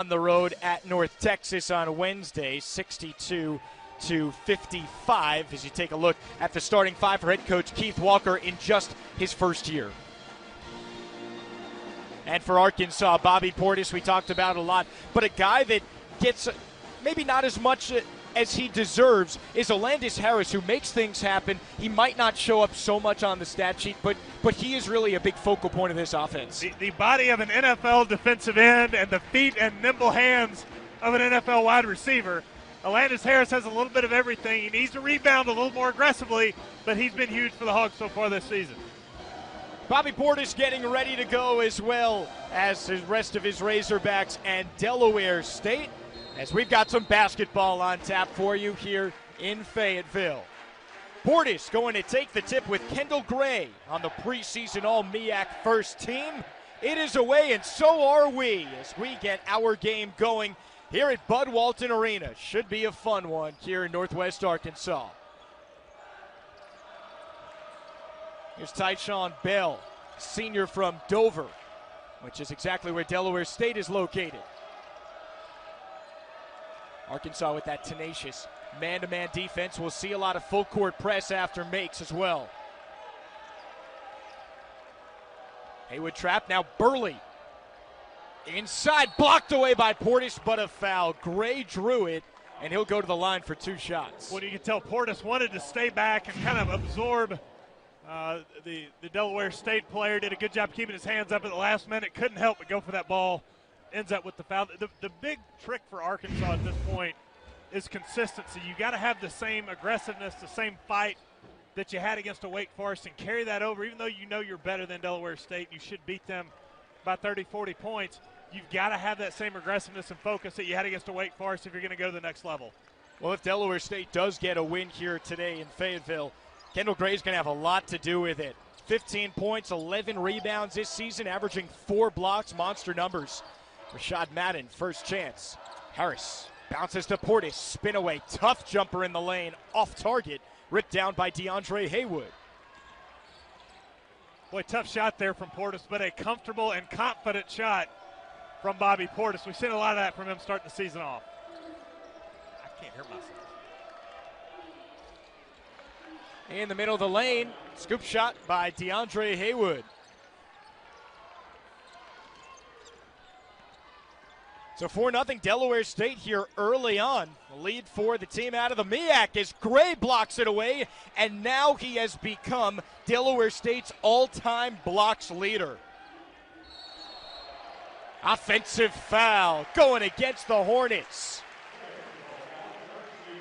on the road at North Texas on Wednesday, 62-55, as you take a look at the starting five for head coach Keith Walker in just his first year. And for Arkansas, Bobby Portis, we talked about a lot, but a guy that gets maybe not as much as he deserves is Olandis Harris, who makes things happen. He might not show up so much on the stat sheet, but he is really a big focal point of this offense. The body of an NFL defensive end and the feet and nimble hands of an NFL wide receiver. Olandis Harris has a little bit of everything. He needs to rebound a little more aggressively, but he's been huge for the Hogs so far this season. Bobby Portis getting ready to go as well as the rest of his Razorbacks and Delaware State, as we've got some basketball on tap for you here in Fayetteville. Portis going to take the tip with Kendall Gray on the preseason All-MEAC first team. It is away, and so are we, as we get our game going here at Bud Walton Arena. Should be a fun one here in Northwest Arkansas. Here's Tyshawn Bell, senior from Dover, which is exactly where Delaware State is located. Arkansas with that tenacious man-to-man defense. We'll see a lot of full-court press after makes as well. Haywood trap, now Burley. Inside, blocked away by Portis, but a foul. Gray drew it, and he'll go to the line for two shots. Well, you can tell Portis wanted to stay back and kind of absorb the Delaware State player. Did a good job keeping his hands up at the last minute. Couldn't help but go for that ball. Ends up with the foul. The big trick for Arkansas at this point is consistency. You got to have the same aggressiveness, the same fight that you had against a Wake Forest, and carry that over. Even though you know you're better than Delaware State, you should beat them by 30, 40 points. You've got to have that same aggressiveness and focus that you had against a Wake Forest if you're going to go to the next level. Well, if Delaware State does get a win here today in Fayetteville, Kendall Gray is going to have a lot to do with it. 15 points, 11 rebounds this season, averaging 4 blocks, monster numbers. Rashad Madden, first chance. Harris bounces to Portis, spin away, tough jumper in the lane, off target, ripped down by DeAndre Haywood. Boy, tough shot there from Portis, but a comfortable and confident shot from Bobby Portis. We've seen a lot of that from him starting the season off. I can't hear myself. In the middle of the lane, scoop shot by DeAndre Haywood. So 4-0 Delaware State here early on. The lead for the team out of the MEAC as Gray blocks it away, and now he has become Delaware State's all-time blocks leader. Offensive foul going against the Hornets.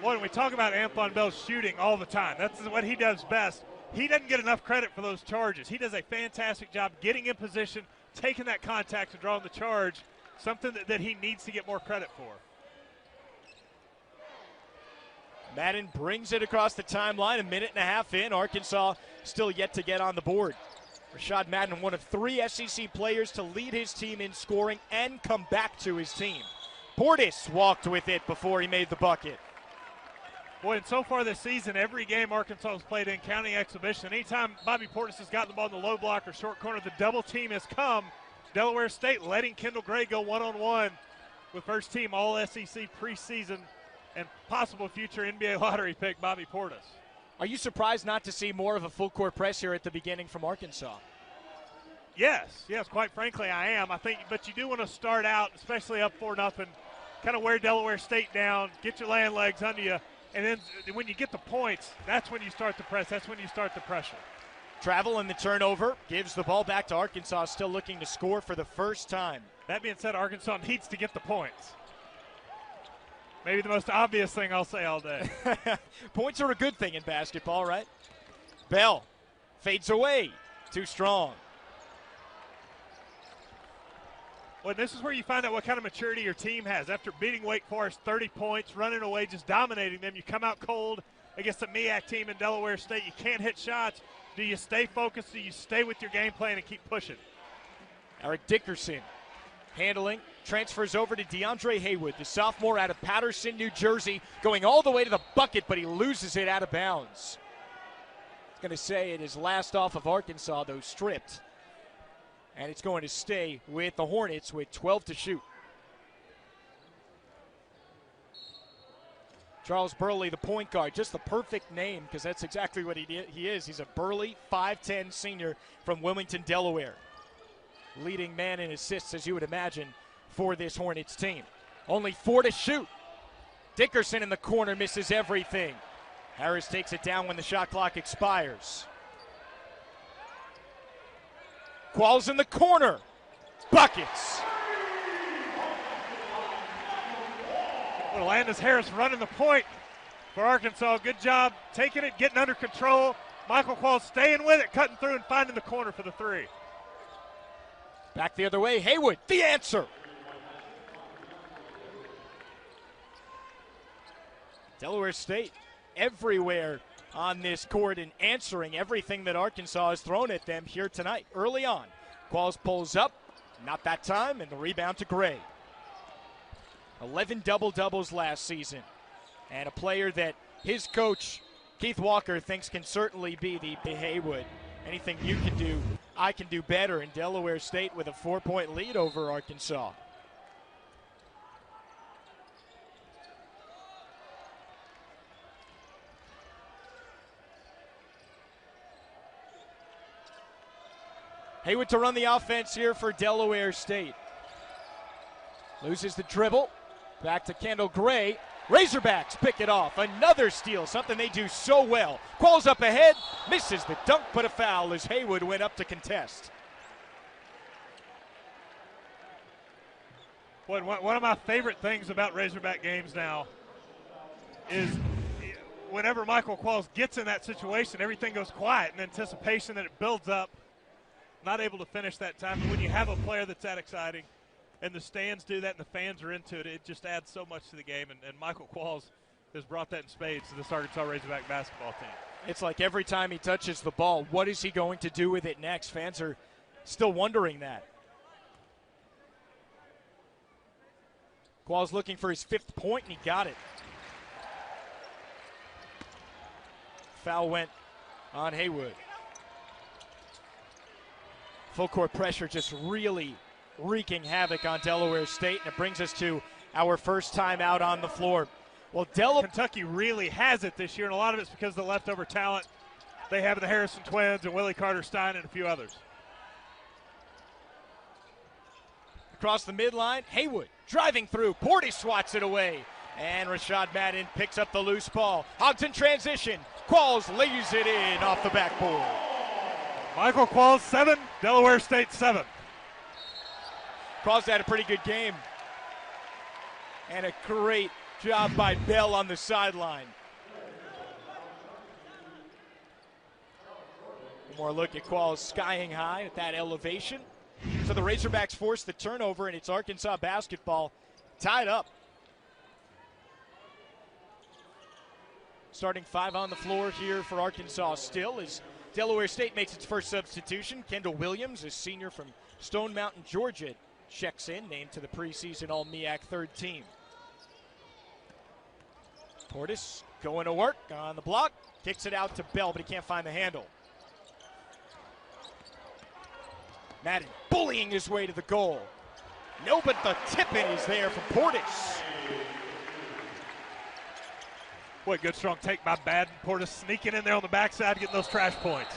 Boy, when we talk about Anthon Bell's shooting all the time, that's what he does best. He doesn't get enough credit for those charges. He does a fantastic job getting in position, taking that contact and drawing the charge, something that he needs to get more credit for. Madden brings it across the timeline, a minute and a half in. Arkansas still yet to get on the board. Rashad Madden, one of 3 SEC players to lead his team in scoring and come back to his team. Portis walked with it before he made the bucket. Boy, and so far this season, every game Arkansas has played in, counting exhibition, anytime Bobby Portis has gotten the ball in the low block or short corner, the double team has come. Delaware State letting Kendall Gray go one-on-one with first team All-SEC preseason and possible future NBA lottery pick Bobby Portis. Are you surprised not to see more of a full court press here at the beginning from Arkansas? Yes, quite frankly I am. I think, but you do want to start out, especially up 4-0, kind of wear Delaware State down, get your land legs under you, and then when you get the points, that's when you start the press, that's when you start the pressure. Travel and the turnover gives the ball back to Arkansas, still looking to score for the first time. That being said, Arkansas needs to get the points. Maybe the most obvious thing I'll say all day. Points are a good thing in basketball, right? Bell fades away. Too strong. Well, this is where you find out what kind of maturity your team has. After beating Wake Forest 30 points, running away, just dominating them, you come out cold against the MEAC team in Delaware State. You can't hit shots. Do you stay focused? Do you stay with your game plan and keep pushing? Eric Dickerson handling, transfers over to DeAndre Haywood, the sophomore out of Patterson, New Jersey, going all the way to the bucket, but he loses it out of bounds. I was going to say it is last off of Arkansas, though, stripped. And it's going to stay with the Hornets with 12 to shoot. Charles Burley, the point guard, just the perfect name because that's exactly what he is. He's a burly 5'10 senior from Wilmington, Delaware. Leading man in assists, as you would imagine, for this Hornets team. Only 4 to shoot. Dickerson in the corner misses everything. Harris takes it down when the shot clock expires. Qualls in the corner. Buckets. Well, Landis Harris running the point for Arkansas. Good job taking it, getting under control. Michael Qualls staying with it, cutting through and finding the corner for the 3. Back the other way, Haywood, the answer. Delaware State everywhere on this court and answering everything that Arkansas has thrown at them here tonight. Early on, Qualls pulls up, not that time, and the rebound to Gray. 11 double-doubles last season, and a player that his coach, Keith Walker, thinks can certainly be the Haywood. Anything you can do, I can do better, in Delaware State with a 4-point lead over Arkansas. Haywood to run the offense here for Delaware State. Loses the dribble. Back to Kendall Gray. Razorbacks pick it off. Another steal, something they do so well. Qualls up ahead, misses the dunk, but a foul as Haywood went up to contest. Boy, one of my favorite things about Razorback games now is whenever Michael Qualls gets in that situation, everything goes quiet in anticipation that it builds up. Not able to finish that time, but when you have a player that's that exciting and the stands do that and the fans are into it, it just adds so much to the game, and Michael Qualls has brought that in spades to this Arkansas Razorback basketball team. It's like every time he touches the ball, what is he going to do with it next? Fans are still wondering that. Qualls looking for his 5th point, and he got it. Foul went on Haywood. Full court pressure just really wreaking havoc on Delaware State, and it brings us to our first time out on the floor. Well, Kentucky really has it this year, and a lot of it's because of the leftover talent they have in the Harrison twins and Willie Carter-Stein and a few others. Across the midline, Haywood driving through. Portis swats it away, and Rashad Madden picks up the loose ball. Hogs in transition. Qualls lays it in off the backboard. Michael Qualls 7, Delaware State 7. Qualls had a pretty good game. And a great job by Bell on the sideline. One more look at Qualls skying high at that elevation. So the Razorbacks force the turnover, and it's Arkansas basketball tied up. Starting 5 on the floor here for Arkansas still is Delaware State makes its first substitution. Kendall Williams, a senior from Stone Mountain, Georgia, checks in, named to the preseason All-MEAC 3rd team. Portis going to work on the block, kicks it out to Bell, but he can't find the handle. Madden bullying his way to the goal. No, but the tip-in is there from Portis. Boy, good strong take by Madden. Portis sneaking in there on the backside, getting those trash points.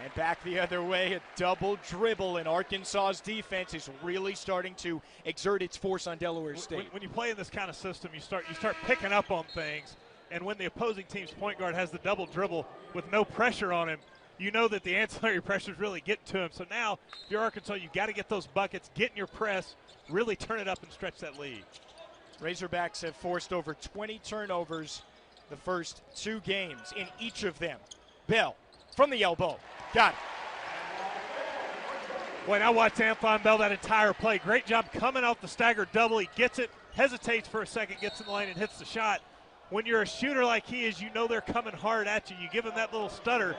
And back the other way, a double dribble, and Arkansas's defense is really starting to exert its force on Delaware State. When you play in this kind of system, you start picking up on things, and when the opposing team's point guard has the double dribble with no pressure on him, you know that the ancillary pressures really get to him. So now, if you're Arkansas, you've got to get those buckets, get in your press, really turn it up and stretch that lead. Razorbacks have forced over 20 turnovers the first 2 games in each of them. Bell from the elbow. Got it. Boy, now watch Anthon Bell that entire play. Great job coming off the staggered double. He gets it, hesitates for a second, gets in the lane and hits the shot. When you're a shooter like he is, you know they're coming hard at you. You give him that little stutter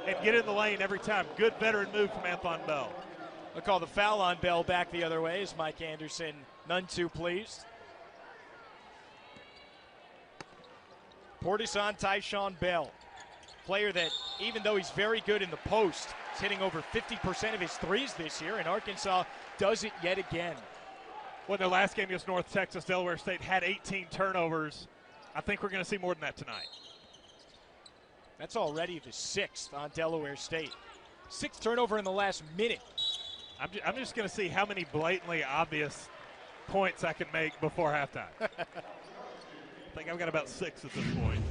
and get in the lane every time. Good veteran move from Anthon Bell. They'll call the foul on Bell back the other way. Is Mike Anderson none too pleased? Portis on Tyshawn Bell. Player that, even though he's very good in the post, is hitting over 50% of his threes this year, and Arkansas does it yet again. Well, their last game against North Texas, Delaware State had 18 turnovers. I think we're going to see more than that tonight. That's already the 6th on Delaware State. 6th turnover in the last minute. I'm just going to see how many blatantly obvious points I can make before halftime. I think I've got about 6 at this point.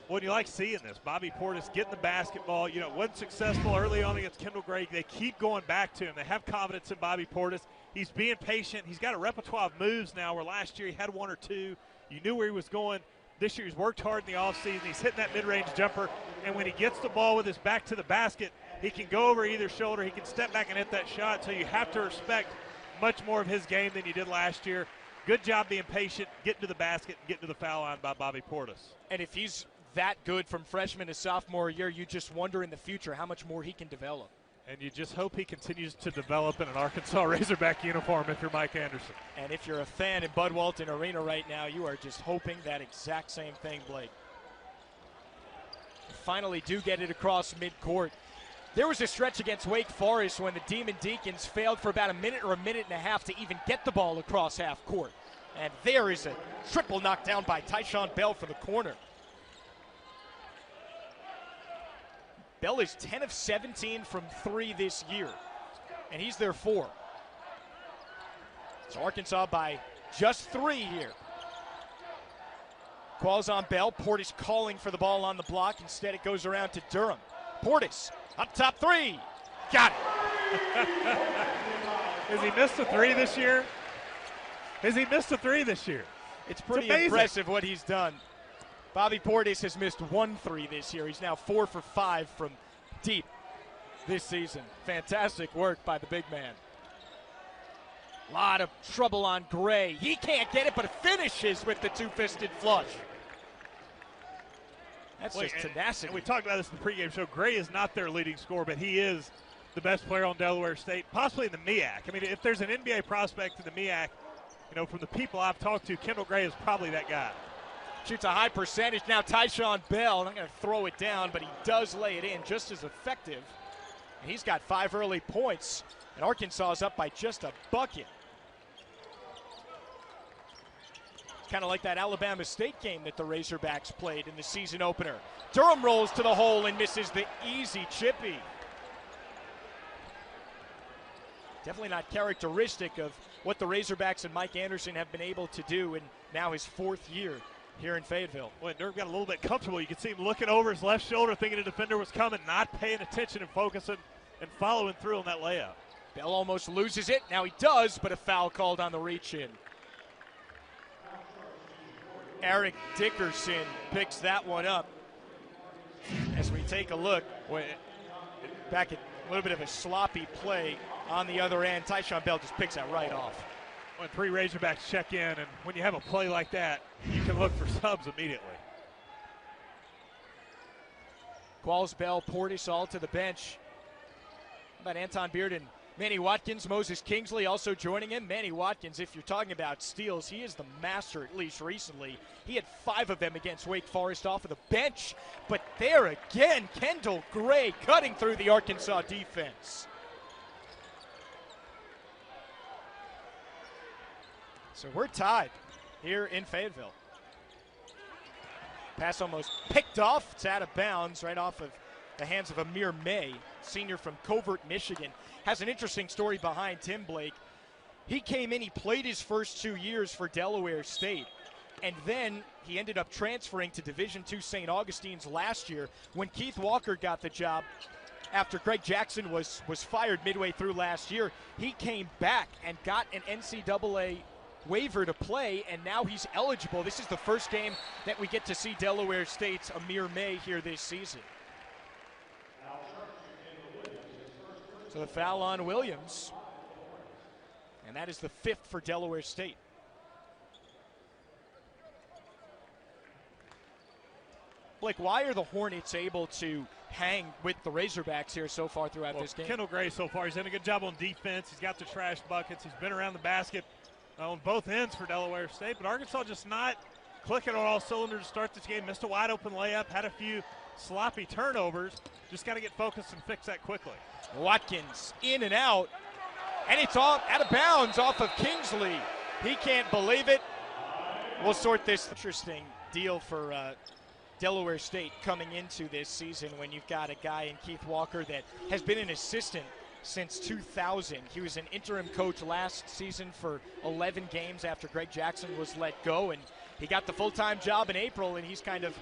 Well, you like seeing this. Bobby Portis getting the basketball. You know, wasn't successful early on against Kendall Gray. They keep going back to him. They have confidence in Bobby Portis. He's being patient. He's got a repertoire of moves now where last year he had 1 or 2. You knew where he was going. This year he's worked hard in the offseason. He's hitting that mid-range jumper. And when he gets the ball with his back to the basket, he can go over either shoulder. He can step back and hit that shot. So you have to respect much more of his game than you did last year. Good job being patient, getting to the basket, and getting to the foul line by Bobby Portis. And if he's that good from freshman to sophomore year, you just wonder in the future how much more he can develop. And you just hope he continues to develop in an Arkansas Razorback uniform if you're Mike Anderson. And if you're a fan in Bud Walton Arena right now, you are just hoping that exact same thing, Blake. Finally do get it across midcourt. There was a stretch against Wake Forest when the Demon Deacons failed for about a minute or a minute and a half to even get the ball across half court. And there is a triple knockdown by Tyshawn Bell for the corner. Bell is 10 of 17 from 3 this year, and he's their 4. So Arkansas by just 3 here. Qualls on Bell. Portis calling for the ball on the block. Instead, it goes around to Durham. Portis up top 3. Got it. Has he missed a 3 this year? Has he missed a 3 this year? It's pretty impressive what he's done. Bobby Portis has missed 1 3 this year. He's now 4 for 5 from deep this season. Fantastic work by the big man. A lot of trouble on Gray. He can't get it, but finishes with the two-fisted flush. That's just tenacity. And we talked about this in the pregame show. Gray is not their leading scorer, but he is the best player on Delaware State, possibly in the MEAC. I mean, if there's an NBA prospect in the MEAC, you know, from the people I've talked to, Kendall Gray is probably that guy. Shoots a high percentage. Now Tyshawn Bell, not going to throw it down, but he does lay it in just as effective. And he's got 5 early points, and Arkansas is up by just a bucket. Kind of like that Alabama State game that the Razorbacks played in the season opener. Durham rolls to the hole and misses the easy chippy. Definitely not characteristic of what the Razorbacks and Mike Anderson have been able to do in now his 4th year here in Fayetteville. Well, Durham got a little bit comfortable. You could see him looking over his left shoulder, thinking a defender was coming, not paying attention and focusing and following through on that layup. Bell almost loses it. Now he does, but a foul called on the reach-in. Eric Dickerson picks that one up. As we take a look, back at a little bit of a sloppy play on the other end. Tyshawn Bell just picks that right off. When 3 Razorbacks check in, and when you have a play like that, you can look for subs immediately. Qualls, Bell, Portis all to the bench. How about Anton Beard and Manny Watkins? Moses Kingsley also joining him. Manny Watkins, if you're talking about steals, he is the master, at least recently. He had 5 of them against Wake Forest off of the bench. But there again, Kendall Gray cutting through the Arkansas defense. So we're tied here in Fayetteville. Pass almost picked off. It's out of bounds right off of the hands of Amir May, senior from Covert, Michigan. Has an interesting story behind Tim, Blake. He came in, he played his first 2 years for Delaware State, and then he ended up transferring to Division II St. Augustine's last year. When Keith Walker got the job after Greg Jackson was fired midway through last year, he came back and got an NCAA waiver to play, and now he's eligible. This is the first game that we get to see Delaware State's Amir May here this season. So the foul on Williams, and that is the 5th for Delaware State. Blake, why are the Hornets able to hang with the Razorbacks here so far throughout this game? Kendall Gray so far, he's done a good job on defense. He's got the trash buckets. He's been around the basket on both ends for Delaware State, but Arkansas just not clicking on all cylinders to start this game. Missed a wide open layup, had a few sloppy turnovers. Just got to get focused and fix that quickly. Watkins in and out. And it's off, out of bounds off of Kingsley. He can't believe it. We'll sort this. Interesting deal for Delaware State coming into this season when you've got a guy in Keith Walker that has been an assistant since 2000. He was an interim coach last season for 11 games after Greg Jackson was let go, and he got the full-time job in April, and he's kind of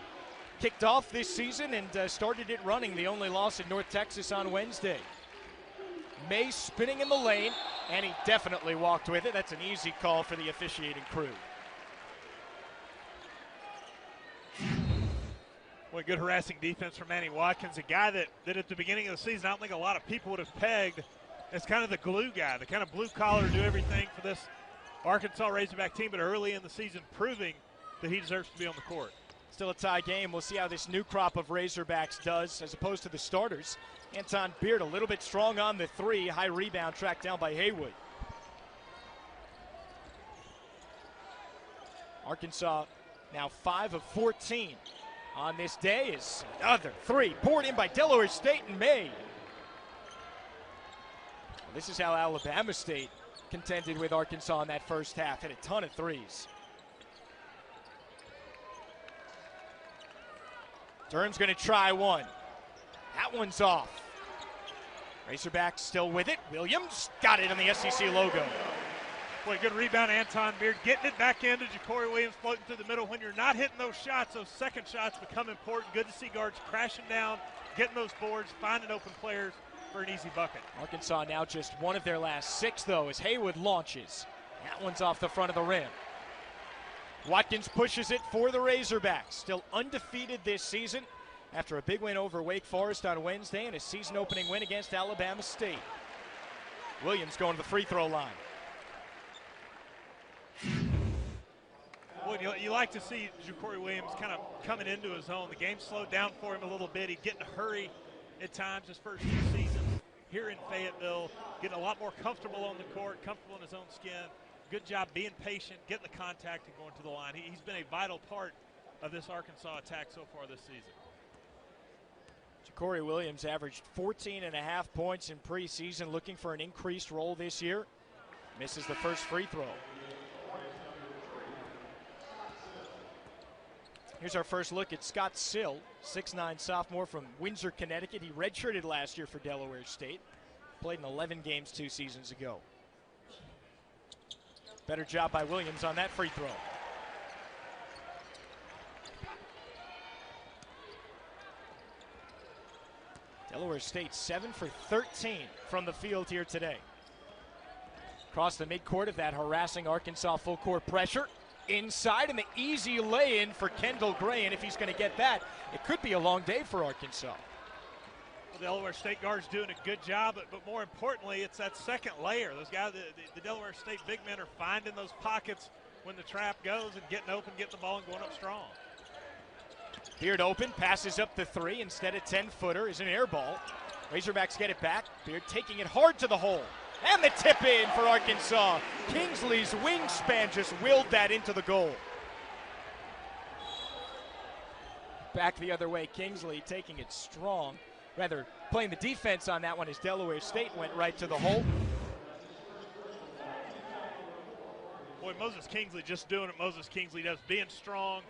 kicked off this season and started it running. The only loss in North Texas on Wednesday. May spinning in the lane, and he definitely walked with it. That's an easy call for the officiating crew. Boy, good harassing defense from Manny Watkins, a guy that at the beginning of the season I don't think a lot of people would have pegged as kind of the glue guy, the kind of blue-collar, do everything for this Arkansas Razorback team, but early in the season proving that he deserves to be on the court. Still a tie game. We'll see how this new crop of Razorbacks does as opposed to the starters. Anton Beard a little bit strong on the three. High rebound tracked down by Haywood. Arkansas now 5 of 14 on this day is another three poured in by Delaware State and May. Well, this is how Alabama State contended with Arkansas in that first half. Hit a ton of threes. Durham's going to try one. That one's off. Razorbacks still with it. Williams got it on the SEC logo. Boy, good rebound, Anton Beard. Getting it back into Ja'Cory Williams, floating through the middle. When you're not hitting those shots, those second shots become important. Good to see guards crashing down, getting those boards, finding open players for an easy bucket. Arkansas now just one of their last 6, though, as Haywood launches. That one's off the front of the rim. Watkins pushes it for the Razorbacks. Still undefeated this season after a big win over Wake Forest on Wednesday and a season-opening win against Alabama State. Williams going to the free throw line. Boy, you like to see Ja'Cory Williams kind of coming into his own. The game slowed down for him a little bit. He'd get in a hurry at times his first few seasons here in Fayetteville, getting a lot more comfortable on the court, comfortable in his own skin. Good job being patient, getting the contact and going to the line. He's been a vital part of this Arkansas attack so far this season. Ja'Cory Williams averaged 14.5 points in preseason, looking for an increased role this year. Misses the first free throw. Here's our first look at Scott Sill, 6'9" sophomore from Windsor, Connecticut. He redshirted last year for Delaware State. Played in 11 games 2 seasons ago. Better job by Williams on that free throw. Delaware State 7 for 13 from the field here today. Across the midcourt of that harassing Arkansas full court pressure. Inside, and the easy lay-in for Kendall Gray, and if he's going to get that, it could be a long day for Arkansas. Well, Delaware State guards doing a good job, but more importantly, it's that second layer. Those guys, the Delaware State big men are finding those pockets when the trap goes and getting open, getting the ball and going up strong. Beard open, passes up the three instead of 10-footer is an air ball. Razorbacks get it back. Beard taking it hard to the hole. And the tip in for Arkansas. Kingsley's wingspan just willed that into the goal. Back the other way, Kingsley taking it strong. Rather, playing the defense on that one as Delaware State went right to the hole. Boy, Moses Kingsley just doing what Moses Kingsley does, being strong,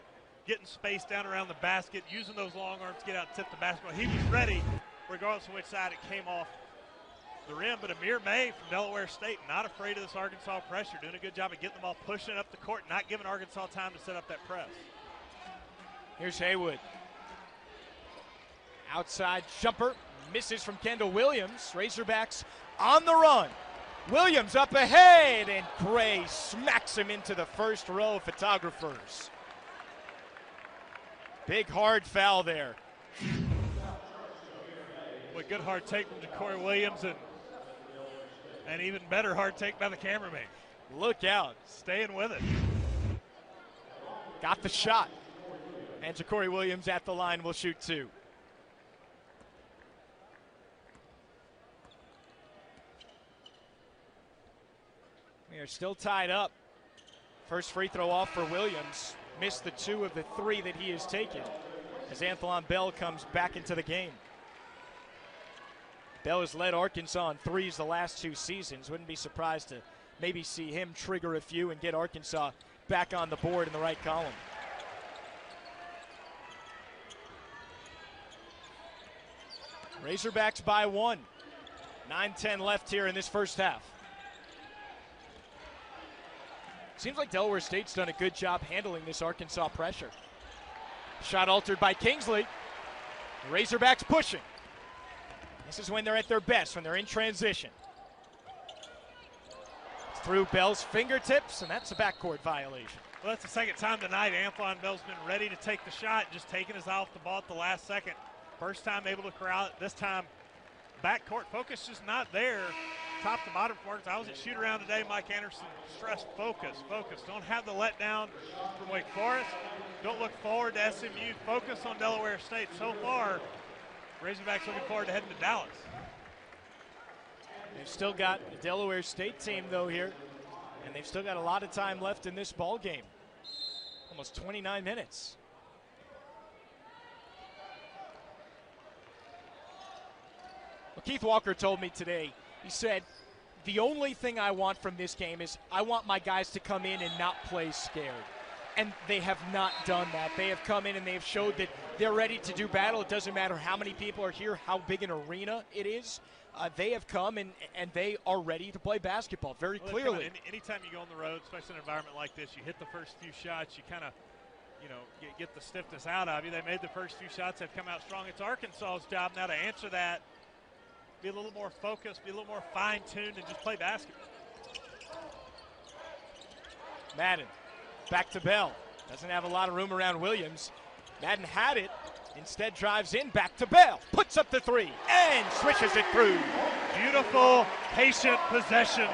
getting space down around the basket, using those long arms to get out and tip the basketball. He was ready, regardless of which side it came off the rim, but Amir May from Delaware State, not afraid of this Arkansas pressure, doing a good job of getting the ball, pushing it up the court, not giving Arkansas time to set up that press. Here's Haywood. Outside jumper, misses from Kendall Williams. Razorbacks on the run. Williams up ahead, and Gray smacks him into the first row of photographers. Big hard foul there. Boy, good hard take from Ja'Cory Williams, and even better hard take by the cameraman. Look out. Staying with it. Got the shot. And Ja'Cory Williams at the line will shoot 2. We are still tied up. First free throw off for Williams. Missed the 2 of the 3 that he has taken as Anthlon Bell comes back into the game. Bell has led Arkansas in threes the last 2 seasons. Wouldn't be surprised to maybe see him trigger a few and get Arkansas back on the board in the right column. Razorbacks by 1. 9-10 left here in this first half. Seems like Delaware State's done a good job handling this Arkansas pressure. Shot altered by Kingsley. Razorbacks pushing. This is when they're at their best, when they're in transition. It's through Bell's fingertips, and that's a backcourt violation. Well, that's the second time tonight Antoine Bell's been ready to take the shot, just taking his eye off the ball at the last second. First time able to corral it. This time, backcourt focus just not there. Top to bottom marks. I was at shoot around today. Mike Anderson stressed focus. Don't have the letdown from Wake Forest. Don't look forward to SMU. Focus on Delaware State. So far, Razorbacks looking forward to heading to Dallas. They've still got the Delaware State team, though, here, and they've still got a lot of time left in this ball game. Almost 29 minutes. Well, Keith Walker told me today, he said, the only thing I want from this game is I want my guys to come in and not play scared. And they have not done that. They have come in and they have showed that they're ready to do battle. It doesn't matter how many people are here, how big an arena it is. They have come and they are ready to play basketball very clearly. Anytime you go on the road, especially in an environment like this, you hit the first few shots, you kind of, get the stiffness out of you. They made the first few shots. They've come out strong. It's Arkansas's job now to answer that, be a little more focused, be a little more fine-tuned, and just play basketball. Madden. Back to Bell. Doesn't have a lot of room around Williams. Madden had it. Instead drives in. Back to Bell. Puts up the 3 and swishes it through. Beautiful, patient possession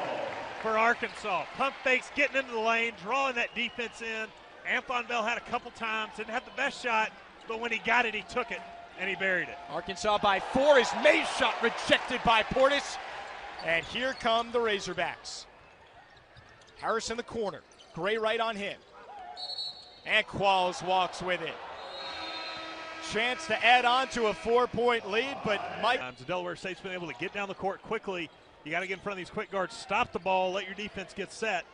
for Arkansas. Pump fakes, getting into the lane, drawing that defense in. Antoine Bell had a couple times. Didn't have the best shot, but when he got it, he took it, and he buried it. Arkansas by 4. His Mays shot rejected by Portis. And here come the Razorbacks. Harris in the corner. Gray right on him. And Qualls walks with it. Chance to add on to a 4-point lead, but Mike. Delaware State's been able to get down the court quickly. You got to get in front of these quick guards, stop the ball, let your defense get set,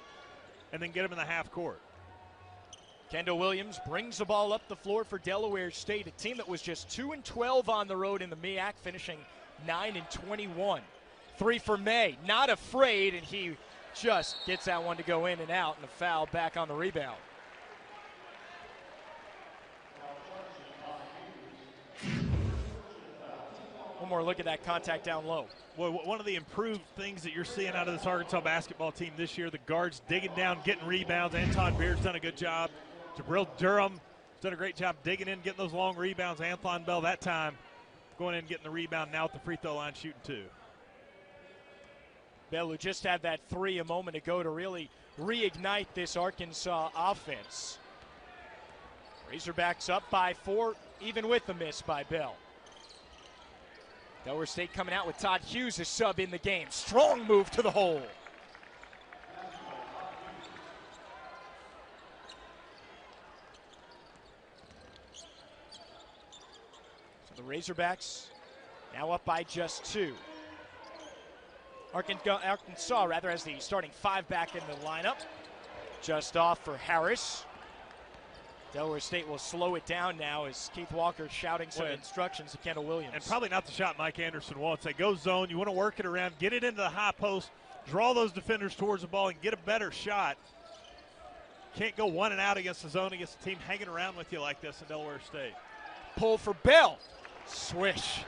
and then get them in the half court. Kendall Williams brings the ball up the floor for Delaware State, a team that was just 2-12 on the road in the MEAC, finishing 9-21. 3 for May, not afraid, and he just gets that one to go in and out, and a foul back on the rebound. One more look at that contact down low. Well, one of the improved things that you're seeing out of this Arkansas basketball team this year, the guards digging down, getting rebounds. Anton Beard's done a good job. Jabril Durham's done a great job digging in, getting those long rebounds. Antoine Bell that time going in and getting the rebound, now at the free throw line shooting 2. Bell, who just had that 3 a moment ago to really reignite this Arkansas offense. Razorbacks up by 4, even with the miss by Bell. Delaware State coming out with Todd Hughes, a sub in the game. Strong move to the hole. So the Razorbacks now up by just 2. Arkansas rather has the starting 5 back in the lineup. Just off for Harris. Delaware State will slow it down now as Keith Walker shouting some instructions to Kendall Williams. And probably not the shot Mike Anderson wants. They go zone. You want to work it around, get it into the high post, draw those defenders towards the ball, and get a better shot. Can't go 1 and out against the zone against a team hanging around with you like this in Delaware State. Pull for Bell. Swish.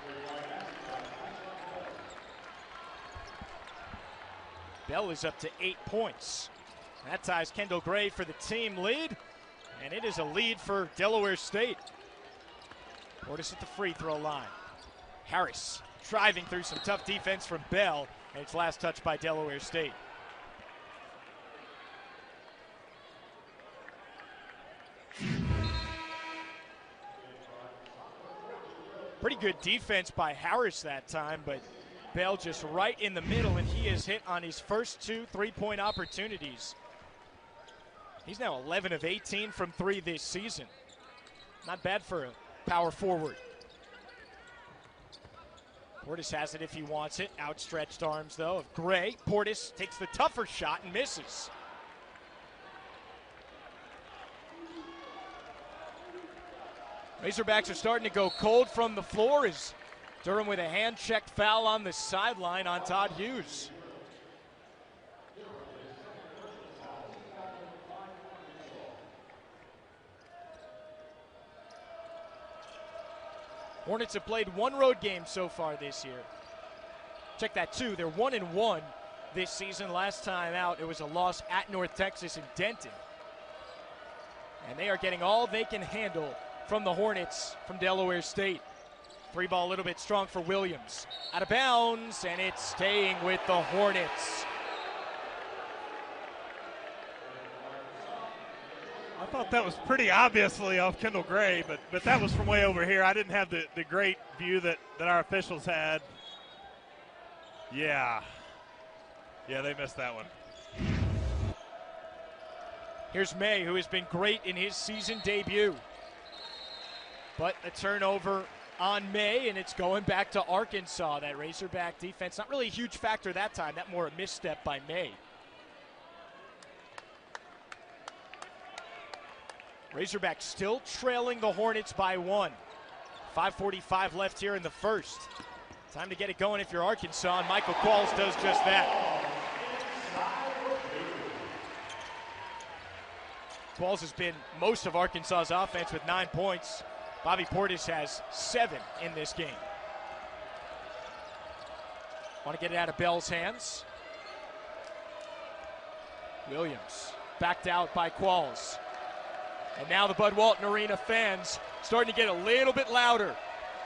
Bell is up to 8 points. That ties Kendall Gray for the team lead. And it is a lead for Delaware State. Portis at the free throw line. Harris driving through some tough defense from Bell, and it's last touched by Delaware State. Pretty good defense by Harris that time, but Bell just right in the middle, and he has hit on his first 2 3-point opportunities. He's now 11 of 18 from 3 this season. Not bad for a power forward. Portis has it if he wants it. Outstretched arms, though, of Gray. Portis takes the tougher shot and misses. Razorbacks are starting to go cold from the floor as Durham with a hand-checked foul on the sideline on Todd Hughes. Hornets have played one road game so far this year. Check that too, they're 1-1 this season. Last time out, it was a loss at North Texas in Denton. And they are getting all they can handle from the Hornets from Delaware State. Three ball a little bit strong for Williams. Out of bounds, and it's staying with the Hornets. I thought that was pretty obviously off Kendall Gray, but that was from way over here. I didn't have the great view that our officials had. Yeah, they missed that one. Here's May, who has been great in his season debut. But a turnover on May, and it's going back to Arkansas. That Razorback defense, not really a huge factor that time. That more a misstep by May. Razorbacks still trailing the Hornets by 1. 5:45 left here in the first. Time to get it going if you're Arkansas, and Michael Qualls does just that. Qualls has been most of Arkansas's offense with 9 points. Bobby Portis has 7 in this game. Want to get it out of Bell's hands. Williams backed out by Qualls. And now the Bud Walton Arena fans starting to get a little bit louder,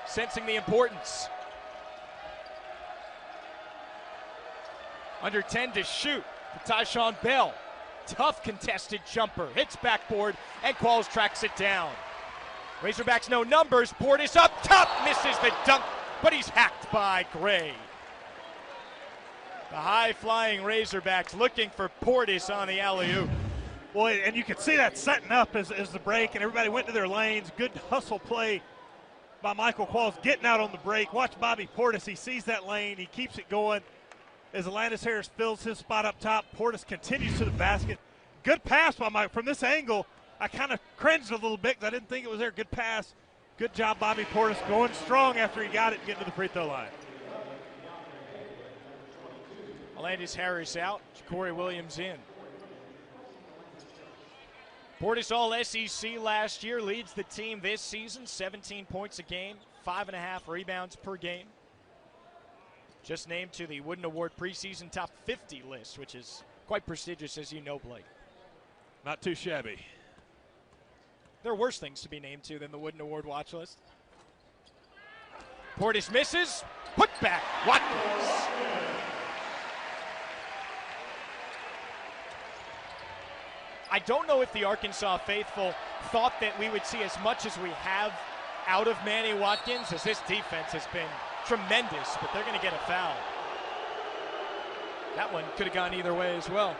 sensing the importance. Under 10 to shoot for Tyshawn Bell. Tough contested jumper, hits backboard, and Qualls tracks it down. Razorbacks no numbers, Portis up top, misses the dunk, but he's hacked by Gray. The high-flying Razorbacks looking for Portis on the alley-oop. Boy, and you could see that setting up as the break, and everybody went to their lanes. Good hustle play by Michael Qualls, getting out on the break. Watch Bobby Portis, he sees that lane, he keeps it going. As Alandis Harris fills his spot up top, Portis continues to the basket. Good pass by Mike. From this angle, I kind of cringed a little bit because I didn't think it was there. Good pass. Good job, Bobby Portis, going strong after he got it and getting to the free throw line. Alandis Harris out, Corey Williams in. Portis all SEC last year, leads the team this season, 17 points a game, 5.5 rebounds per game. Just named to the Wooden Award preseason top 50 list, which is quite prestigious, as you know, Blake. Not too shabby. There are worse things to be named to than the Wooden Award watch list. Portis misses, put back, Watkins. I don't know if the Arkansas faithful thought that we would see as much as we have out of Manny Watkins, as this defense has been tremendous, but they're going to get a foul. That one could have gone either way as well.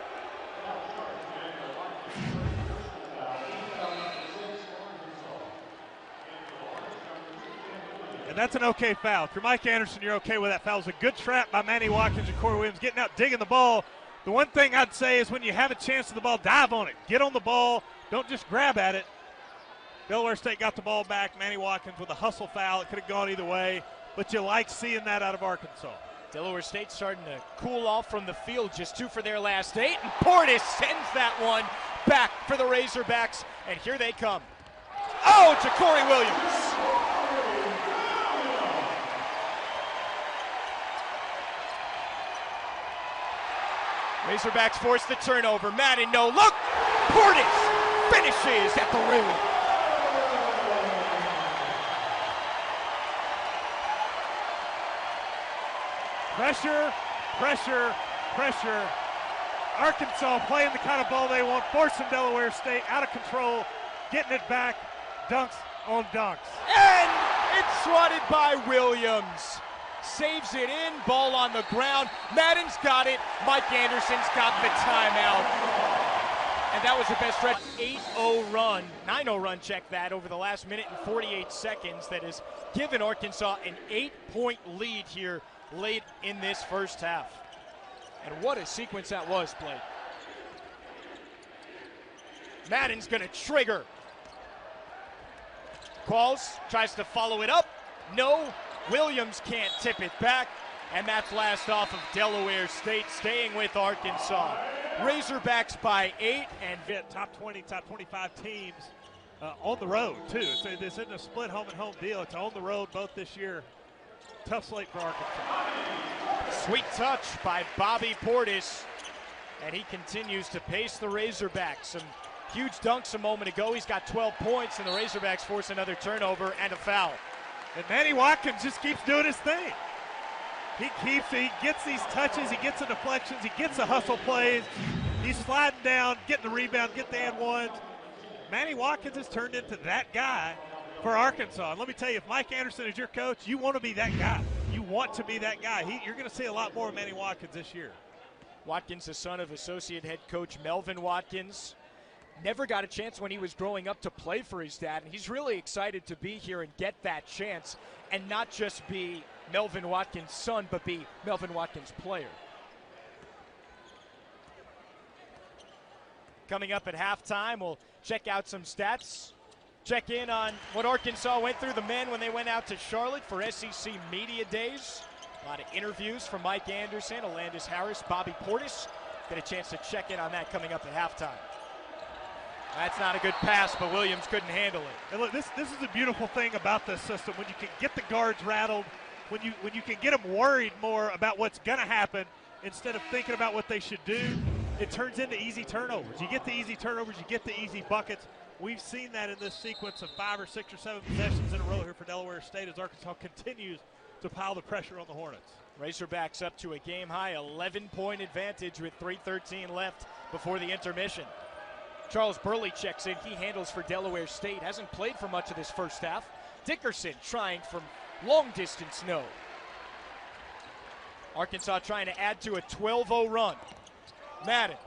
And that's an okay foul. If you're Mike Anderson, you're okay with that foul. It was a good trap by Manny Watkins and Corey Williams, getting out, digging the ball. The one thing I'd say is when you have a chance to the ball, dive on it. Get on the ball. Don't just grab at it. Delaware State got the ball back. Manny Watkins with a hustle foul. It could have gone either way, but you like seeing that out of Arkansas. Delaware State starting to cool off from the field, just 2 for their last 8, and Portis sends that one back for the Razorbacks, and here they come. Oh, to Corey Williams. Razorbacks force the turnover. Madden, no look. Portis finishes at the rim. Pressure, pressure, pressure. Arkansas playing the kind of ball they want, forcing Delaware State out of control, getting it back, dunks on dunks. And it's swatted by Williams. Saves it in, ball on the ground. Madden's got it. Mike Anderson's got the timeout. And that was the best stretch. 8-0 run, 9-0 run, check that, over the last minute and 48 seconds that has given Arkansas an 8-point lead here late in this first half. And what a sequence that was, Blake. Madden's gonna trigger. Qualls tries to follow it up. No, Williams can't tip it back. And that's last off of Delaware State, staying with Arkansas. Razorbacks by 8 and get top 20, top 25 teams on the road, too. This isn't a split home and home deal. It's on the road both this year. Tough slate for Arkansas. Sweet touch by Bobby Portis. And he continues to pace the Razorbacks. Some huge dunks a moment ago. He's got 12 points, and the Razorbacks force another turnover and a foul. And Manny Watkins just keeps doing his thing. He gets these touches, he gets the deflections, he gets the hustle plays. He's sliding down, getting the rebound, getting the and ones. Manny Watkins has turned into that guy for Arkansas. And let me tell you, if Mike Anderson is your coach, you want to be that guy. You want to be that guy. You're going to see a lot more of Manny Watkins this year. Watkins, the son of associate head coach Melvin Watkins. Never got a chance when he was growing up to play for his dad, and he's really excited to be here and get that chance and not just be Melvin Watkins' son, but be Melvin Watkins' player. Coming up at halftime, we'll check out some stats, check in on what Arkansas went through, the men when they went out to Charlotte for SEC Media Days. A lot of interviews from Mike Anderson, Alandis Harris, Bobby Portis. Get a chance to check in on that coming up at halftime. That's not a good pass, but Williams couldn't handle it. And look, this is the beautiful thing about this system. When you can get the guards rattled, when you can get them worried more about what's going to happen instead of thinking about what they should do, it turns into easy turnovers. You get the easy turnovers, you get the easy buckets. We've seen that in this sequence of 5 or 6 or 7 possessions in a row here for Delaware State as Arkansas continues to pile the pressure on the Hornets. Razorbacks up to a game-high 11-point advantage with 3:13 left before the intermission. Charles Burley checks in. He handles for Delaware State. Hasn't played for much of this first half. Dickerson trying from long distance, no. Arkansas trying to add to a 12-0 run. Madden.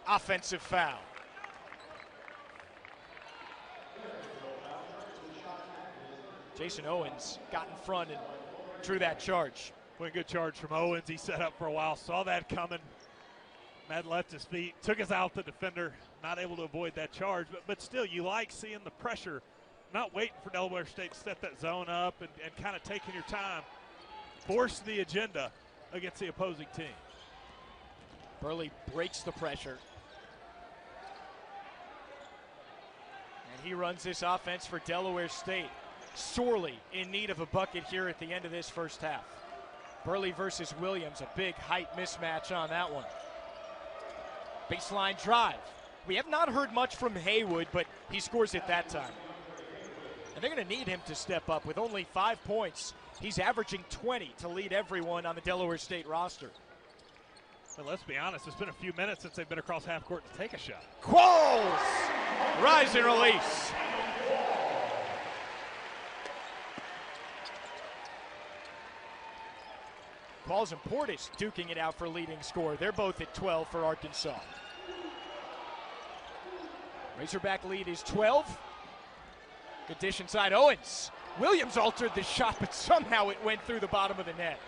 Offensive foul. Jason Owens got in front and drew that charge. What a good charge from Owens. He set up for a while, saw that coming. Madden left his feet, took us out the defender, not able to avoid that charge. But still, you like seeing the pressure, not waiting for Delaware State to set that zone up and kind of taking your time. Force the agenda against the opposing team. Burley breaks the pressure. And he runs this offense for Delaware State. Sorely in need of a bucket here at the end of this first half. Burley versus Williams, a big height mismatch on that one. Baseline drive. We have not heard much from Haywood, but he scores it that time. And they're going to need him to step up with only 5 points. He's averaging 20 to lead everyone on the Delaware State roster. But let's be honest, it's been a few minutes since they've been across half court to take a shot. Qualls! Rise and release. Qualls and Portis duking it out for leading scorer. They're both at 12 for Arkansas. Razorback lead is 12. Good dish inside Owens. Williams altered the shot, but somehow it went through the bottom of the net.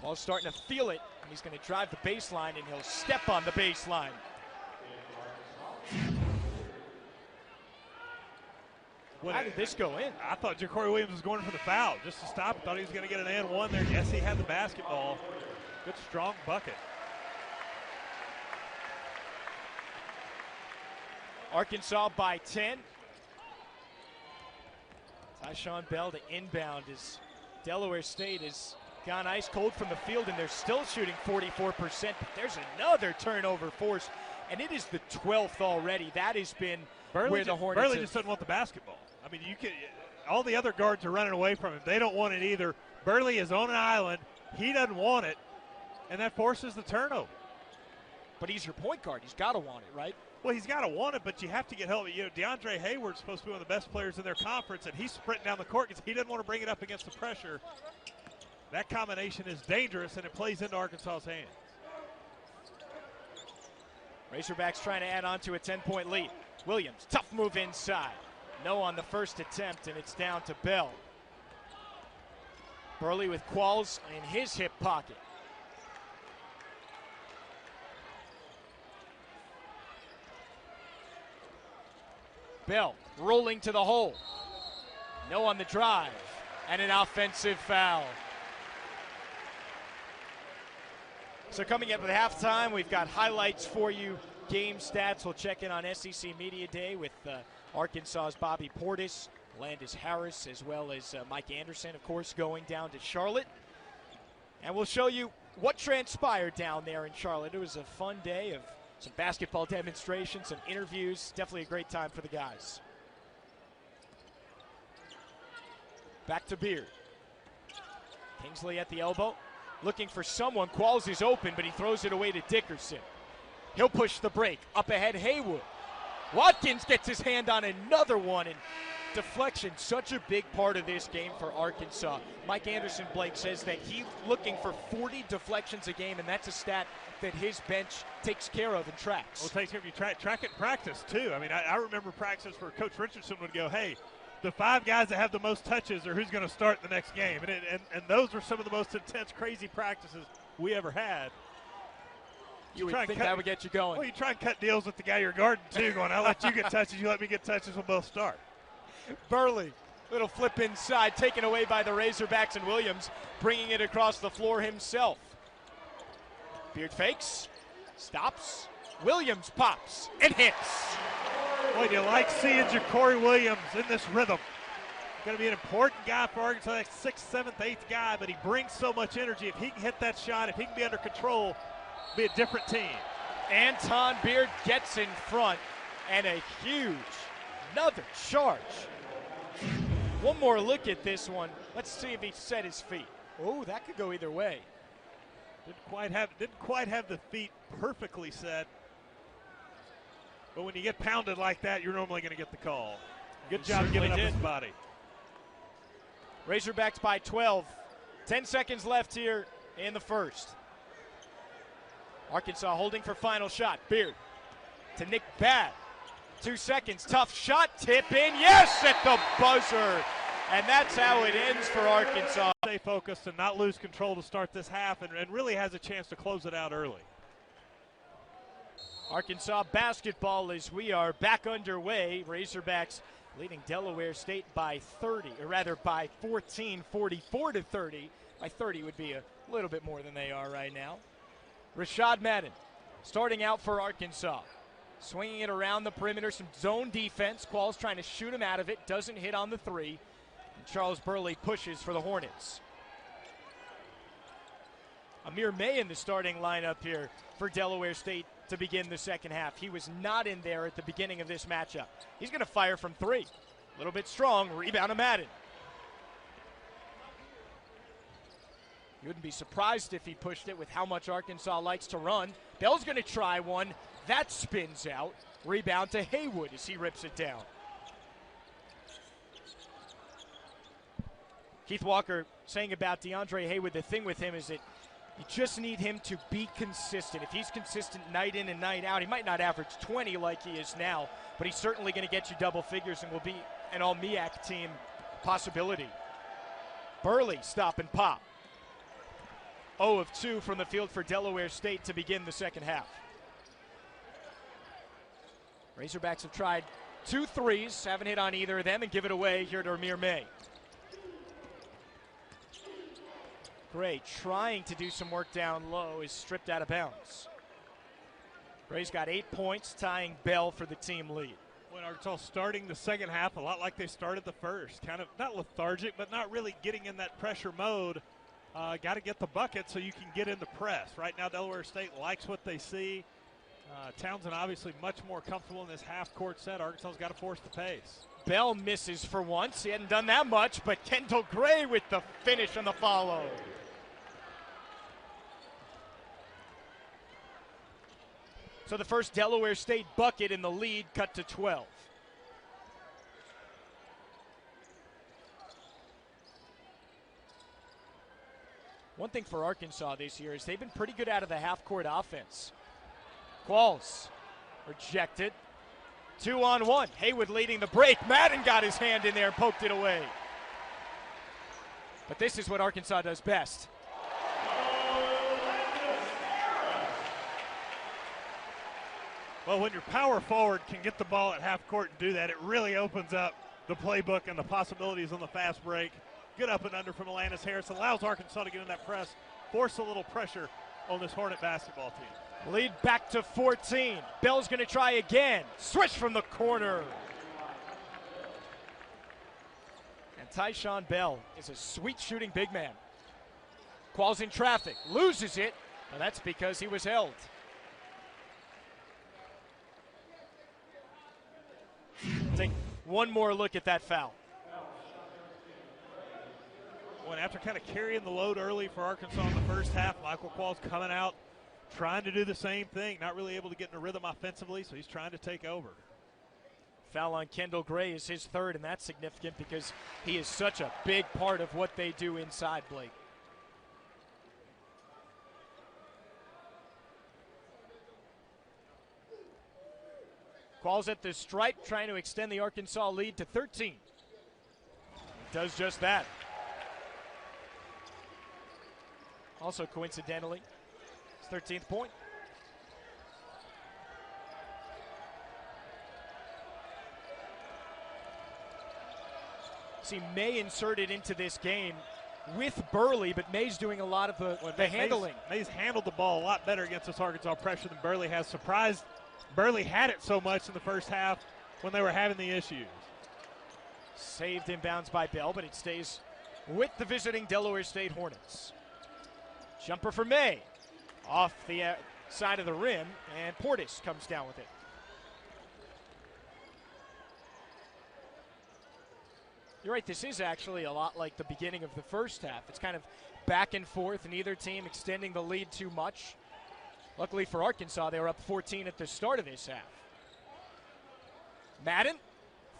Qualls starting to feel it, and he's going to drive the baseline, and he'll step on the baseline. How did this go in? I thought Ja'Cory Williams was going for the foul just to stop him. Thought he was going to get an and one there. Yes, he had the basketball. Good, strong bucket. Arkansas by 10. Tyshawn Bell to inbound as Delaware State has gone ice cold from the field, and they're still shooting 44%. But there's another turnover force, and it is the 12th already. That has been where the Hornets Burley just doesn't want the basketball. I mean, all the other guards are running away from him. They don't want it either. Burley is on an island. He doesn't want it, and that forces the turnover. But he's your point guard. He's got to want it, right? Well, he's got to want it, but you have to get help. You know, DeAndre Hayward's supposed to be one of the best players in their conference, and he's sprinting down the court because he doesn't want to bring it up against the pressure. That combination is dangerous, and it plays into Arkansas's hands. Razorbacks trying to add on to a 10-point lead. Williams, tough move inside. No on the first attempt, and it's down to Bell. Burley with Qualls in his hip pocket. Bell rolling to the hole. No on the drive, and an offensive foul. So coming up at halftime, we've got highlights for you, game stats. We'll check in on SEC Media Day with Arkansas's Bobby Portis, Landis Harris, as well as Mike Anderson, of course, going down to Charlotte. And we'll show you what transpired down there in Charlotte. It was a fun day of some basketball demonstrations, some interviews. Definitely a great time for the guys. Back to Beard. Kingsley at the elbow. Looking for someone. Qualls is open, but he throws it away to Dickerson. He'll push the break. Up ahead, Haywood. Watkins gets his hand on another one, and deflection, such a big part of this game for Arkansas. Mike Anderson, Blake, says that he's looking for 40 deflections a game, and that's a stat that his bench takes care of and tracks. Well, takes care of you track it in practice, too. I mean, I remember practices where Coach Richardson would go, hey, the 5 guys that have the most touches are who's going to start the next game. And those were some of the most intense, crazy practices we ever had. You would think that would get you going. Well, you try and cut deals with the guy you're guarding, too, going, I'll let you get touches, you let me get touches, we'll both start. Burley, little flip inside, taken away by the Razorbacks, and Williams bringing it across the floor himself. Beard fakes, stops, Williams pops, and hits. Boy, do you like seeing Ja'Cory Williams in this rhythm. Going to be an important guy for Arkansas, like 6th, 7th, 8th guy, but he brings so much energy. If he can hit that shot, if he can be under control, be a different team. Anton Beard gets in front, and a huge, another charge. One more look at this one. Let's see if he set his feet. Oh, that could go either way. Didn't quite have the feet perfectly set. But when you get pounded like that, you're normally going to get the call. Good job giving up his body. Razorbacks by 12. 10 seconds left here in the first. Arkansas holding for final shot. Beard to Nick Badd. 2 seconds. Tough shot. Tip in. Yes, at the buzzer. And that's how it ends for Arkansas. Stay focused and not lose control to start this half, and really has a chance to close it out early. Arkansas basketball as we are back underway. Razorbacks leading Delaware State by 30, or rather by 14, 44-30. By 30 would be a little bit more than they are right now. Rashad Madden starting out for Arkansas. Swinging it around the perimeter, some zone defense. Qualls trying to shoot him out of it, doesn't hit on the 3. And Charles Burley pushes for the Hornets. Amir May in the starting lineup here for Delaware State to begin the second half. He was not in there at the beginning of this matchup. He's going to fire from 3. A little bit strong, rebound to Madden. You wouldn't be surprised if he pushed it with how much Arkansas likes to run. Bell's going to try one. That spins out. Rebound to Haywood as he rips it down. Keith Walker saying about DeAndre Haywood, the thing with him is that you just need him to be consistent. If he's consistent night in and night out, he might not average 20 like he is now, but he's certainly going to get you double figures and will be an all-MEAC team possibility. Burley stop and pop. 0 of 2 from the field for Delaware State to begin the second half. Razorbacks have tried 2 threes, haven't hit on either of them, and give it away here to Amir May. Gray trying to do some work down low is stripped out of bounds. Gray's got 8 points, tying Bell for the team lead. When Arkansas starting the second half a lot like they started the first, kind of not lethargic, but not really getting in that pressure mode. Got to get the bucket so you can get in the press. Right now, Delaware State likes what they see. Townsend obviously much more comfortable in this half-court set. Arkansas's got to force the pace. Bell misses for once. He hadn't done that much, but Kendall Gray with the finish on the follow. So the first Delaware State bucket in the lead cut to 12. One thing for Arkansas this year is they've been pretty good out of the half-court offense. Qualls rejected. 2-on-1. Haywood leading the break. Madden got his hand in there and poked it away. But this is what Arkansas does best. Well, when your power forward can get the ball at half court and do that, it really opens up the playbook and the possibilities on the fast break. Good up and under from Alanis Harris. Allows Arkansas to get in that press, force a little pressure on this Hornet basketball team. Lead back to 14. Bell's going to try again. Switch from the corner. And Tyshawn Bell is a sweet shooting big man. Qualls in traffic, loses it, but that's because he was held. Take one more look at that foul. Well, after kind of carrying the load early for Arkansas in the first half, Michael Qualls coming out, trying to do the same thing, not really able to get in a rhythm offensively, so he's trying to take over. Foul on Kendall Gray is his third, and that's significant because he is such a big part of what they do inside, Blake. Qualls at the stripe, trying to extend the Arkansas lead to 13. Does just that. Also, coincidentally, his 13th point. See May inserted into this game with Burley, but May's doing a lot of the handling. May's handled the ball a lot better against this Arkansas pressure than Burley has. Surprised Burley had it so much in the first half when they were having the issues. Saved inbounds by Bell, but it stays with the visiting Delaware State Hornets. Jumper for May. Off the side of the rim, and Portis comes down with it. You're right, this is actually a lot like the beginning of the first half. It's kind of back and forth, neither team extending the lead too much. Luckily for Arkansas, they were up 14 at the start of this half. Madden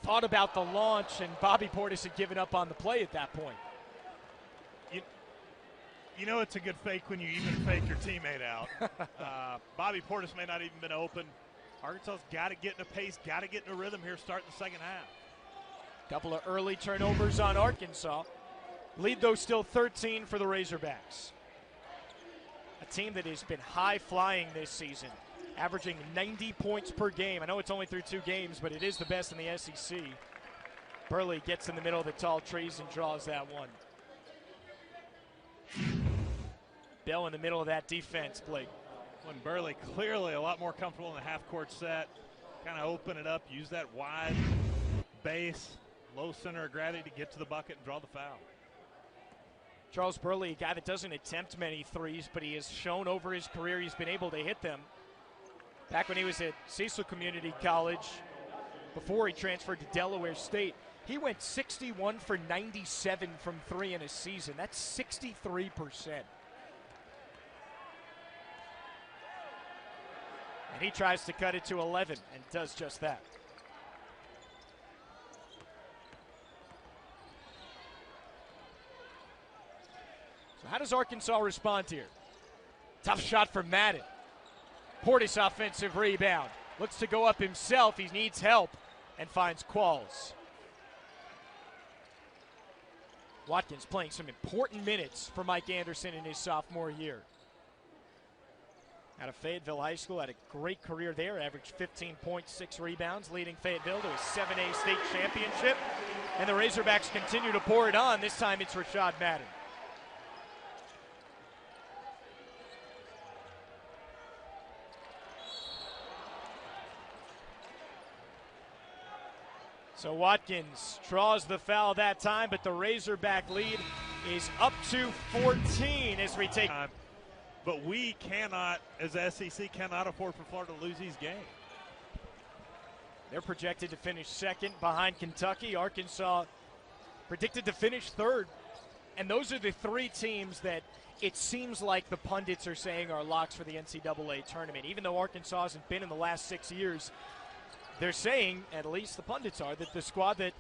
thought about the launch, and Bobby Portis had given up on the play at that point. You know it's a good fake when you even fake your teammate out. Bobby Portis may not even been open. Arkansas's got to get in a pace, got to get in a rhythm here starting the second half. Couple of early turnovers on Arkansas. Lead, though, still 13 for the Razorbacks. A team that has been high-flying this season, averaging 90 points per game. I know it's only through 2 games, but it is the best in the SEC. Burley gets in the middle of the tall trees and draws that one. Bell in the middle of that defense, Blake. When Burley clearly a lot more comfortable in the half-court set, kind of open it up, use that wide base, low center of gravity to get to the bucket and draw the foul. Charles Burley, a guy that doesn't attempt many threes, but he has shown over his career he's been able to hit them. Back when he was at Cecil Community College, before he transferred to Delaware State, he went 61 for 97 from 3 in a season. That's 63%. And he tries to cut it to 11 and does just that. So how does Arkansas respond here? Tough shot from Madden. Portis offensive rebound. Looks to go up himself. He needs help and finds Qualls. Watkins playing some important minutes for Mike Anderson in his sophomore year. Out of Fayetteville High School, had a great career there, averaged 15 points, 6 rebounds, leading Fayetteville to a 7A state championship. And the Razorbacks continue to pour it on. This time it's Rashad Madden. So Watkins draws the foul that time, but the Razorback lead is up to 14 as we take. But we cannot, as SEC, cannot afford for Florida to lose these games. They're projected to finish second behind Kentucky. Arkansas predicted to finish third. And those are the 3 teams that it seems like the pundits are saying are locks for the NCAA tournament. Even though Arkansas hasn't been in the last 6 years, they're saying, at least the pundits are, that the squad that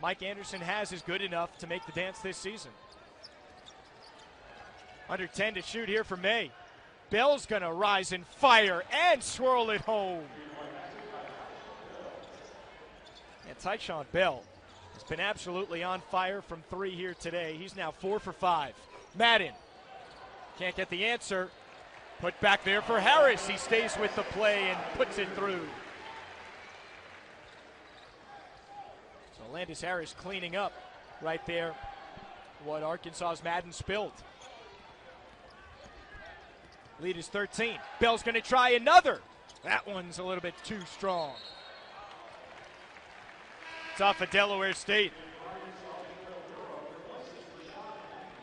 Mike Anderson has is good enough to make the dance this season. Under 10 to shoot here for May. Bell's going to rise and fire and swirl it home. And Tyshawn Bell has been absolutely on fire from 3 here today. He's now 4 for 5. Madden can't get the answer. Put back there for Harris. He stays with the play and puts it through. So Landis Harris cleaning up right there what Arkansas's Madden spilled. Lead is 13. Bell's going to try another. That one's a little bit too strong. It's off of Delaware State.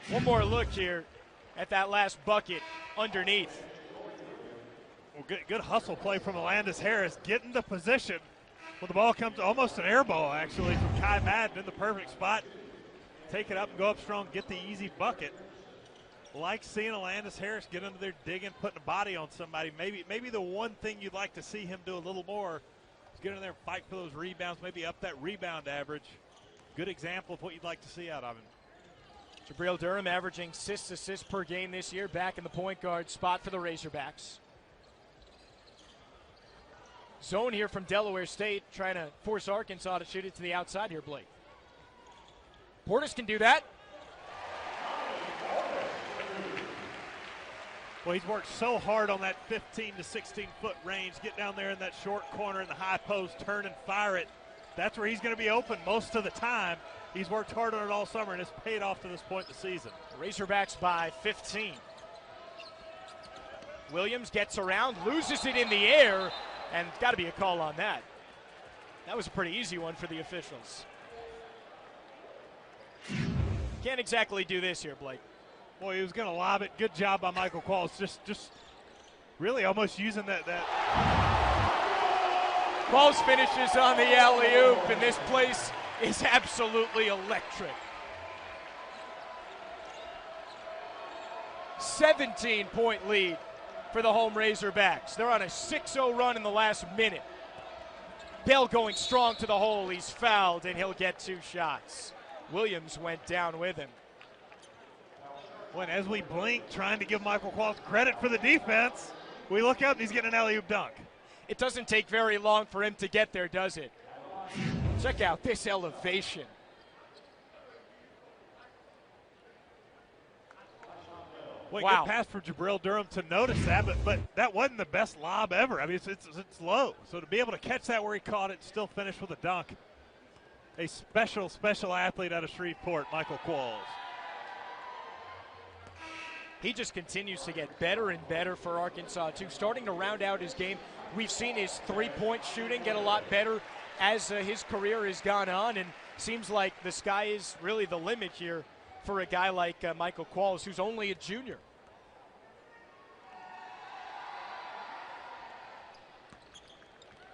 One more look here at that last bucket underneath. Well, good hustle play from Landis Harris. Get into position when the ball comes, almost an air ball actually from Kai Madden in the perfect spot. Take it up and go up strong, get the easy bucket. Like seeing Landis Harris get under there digging, putting a body on somebody. Maybe the one thing you'd like to see him do a little more is get in there and fight for those rebounds, maybe up that rebound average. Good example of what you'd like to see out of him. Jabril Durham averaging 6 assists per game this year, back in the point guard spot for the Razorbacks. Zone here from Delaware State, trying to force Arkansas to shoot it to the outside here, Blake. Portis can do that. Well, he's worked so hard on that 15 to 16-foot range, get down there in that short corner in the high post, turn and fire it. That's where he's going to be open most of the time. He's worked hard on it all summer, and it's paid off to this point in the season. Razorbacks by 15. Williams gets around, loses it in the air, and got to be a call on that. That was a pretty easy one for the officials. Can't exactly do this here, Blake. Boy, he was going to lob it. Good job by Michael Qualls. Just really almost using that. Qualls finishes on the alley-oop, and this place is absolutely electric. 17-point lead for the home Razorbacks. They're on a 6-0 run in the last minute. Bell going strong to the hole. He's fouled, and he'll get 2 shots. Williams went down with him. When as we blink, trying to give Michael Qualls credit for the defense, we look up and he's getting an alley-oop dunk. It doesn't take very long for him to get there, does it? Check out this elevation. Well, wow. Good pass for Jabril Durham to notice that, but that wasn't the best lob ever. I mean, it's low. So to be able to catch that where he caught it and still finish with a dunk, a special athlete out of Shreveport, Michael Qualls. He just continues to get better and better for Arkansas, too. Starting to round out his game. We've seen his three-point shooting get a lot better as his career has gone on, and seems like the sky is really the limit here for a guy like Michael Qualls, who's only a junior.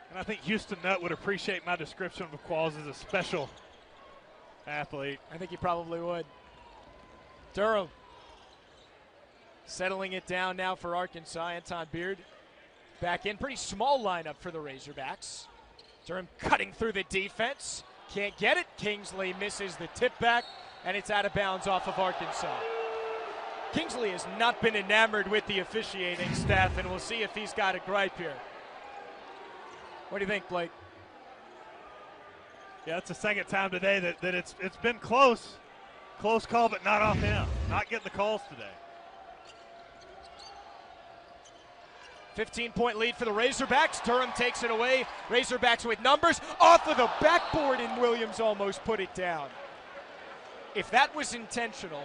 And I think Houston Nutt would appreciate my description of Qualls as a special athlete. I think he probably would. Durham settling it down now for Arkansas. Anton Beard back in. Pretty small lineup for the Razorbacks. Durham cutting through the defense. Can't get it. Kingsley misses the tip back, and it's out of bounds off of Arkansas. Kingsley has not been enamored with the officiating staff, and we'll see if he's got a gripe here. What do you think, Blake? Yeah, it's the second time today that it's been close. Close call, but not off him. Not getting the calls today. 15-point lead for the Razorbacks. Durham takes it away. Razorbacks with numbers. Off of the backboard, and Williams almost put it down. If that was intentional,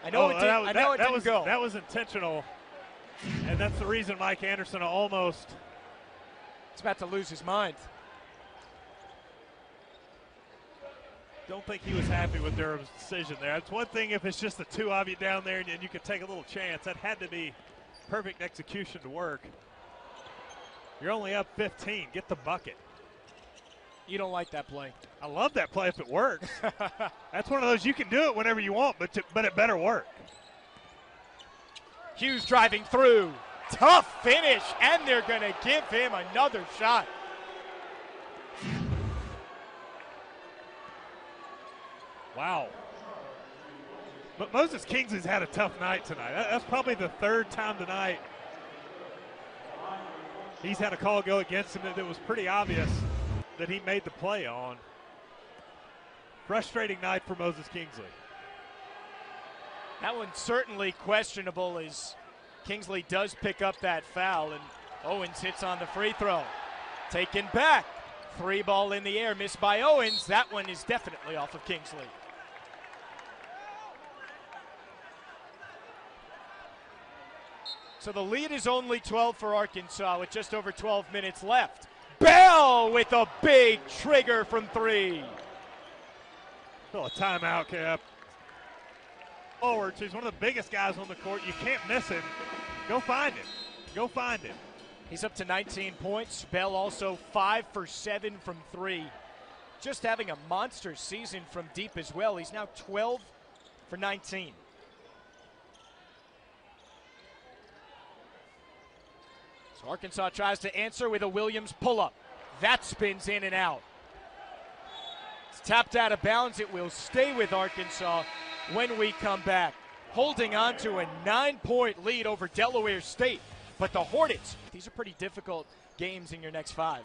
I know it didn't go. That was intentional, and that's the reason Mike Anderson almost. He's about to lose his mind. Don't think he was happy with Durham's decision there. It's one thing if it's just the two of you down there and you can take a little chance. That had to be perfect execution to work. You're only up 15. Get the bucket. You don't like that play. I love that play if it works. That's one of those you can do it whenever you want, but it better work. Hughes driving through. Tough finish, and they're going to give him another shot. Wow. Moses Kingsley's had a tough night tonight. That's probably the third time tonight he's had a call go against him that was pretty obvious that he made the play on. Frustrating night for Moses Kingsley. That one's certainly questionable as Kingsley does pick up that foul, and Owens hits on the free throw. Taken back. 3 ball in the air, missed by Owens. That one is definitely off of Kingsley. So the lead is only 12 for Arkansas with just over 12 minutes left. Bell with a big trigger from 3. Still a timeout, Cap. Forwards, he's one of the biggest guys on the court. You can't miss him. Go find him. Go find him. He's up to 19 points. Bell also 5 for 7 from 3. Just having a monster season from deep as well. He's now 12 for 19. So Arkansas tries to answer with a Williams pull-up. That spins in and out. It's tapped out of bounds. It will stay with Arkansas when we come back. Holding on to a 9-point lead over Delaware State. But the Hornets, these are pretty difficult games in your next 5.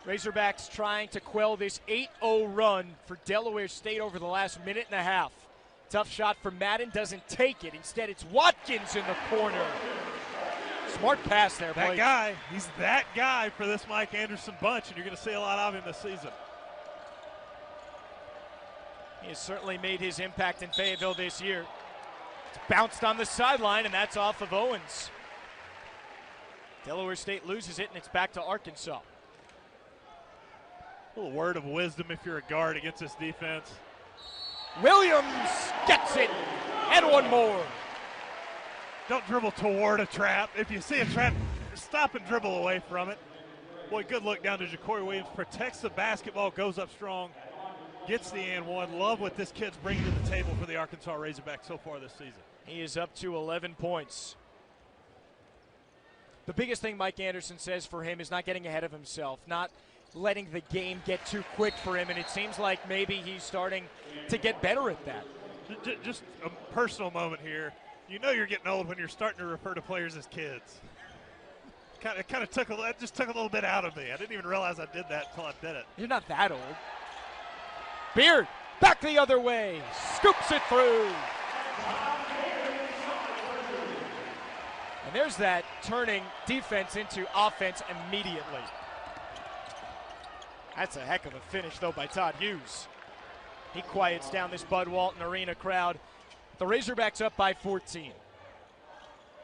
Razorbacks trying to quell this 8-0 run for Delaware State over the last minute and a half. Tough shot from Madden, doesn't take it. Instead, it's Watkins in the corner. Smart pass there, Blake. That guy, he's that guy for this Mike Anderson bunch, and you're going to see a lot of him this season. He has certainly made his impact in Fayetteville this year. It's bounced on the sideline, and that's off of Owens. Delaware State loses it, and it's back to Arkansas. A little word of wisdom if you're a guard against this defense. Williams gets it, and one more. Don't dribble toward a trap. If you see a trap, stop and dribble away from it. Boy, good look down to Ja'Cory Williams. Protects the basketball, goes up strong. Gets the and one. Love what this kid's bringing to the table for the Arkansas Razorbacks so far this season. He is up to 11 points. The biggest thing Mike Anderson says for him is not getting ahead of himself, not letting the game get too quick for him, and it seems like maybe he's starting to get better at that. Just a personal moment here. You know you're getting old when you're starting to refer to players as kids. It kind of took a little bit out of me. I didn't even realize I did that until I did it. You're not that old. Beard, back the other way, scoops it through. And there's that turning defense into offense immediately. That's a heck of a finish, though, by Todd Hughes. He quiets down this Bud Walton Arena crowd. The Razorbacks up by 14.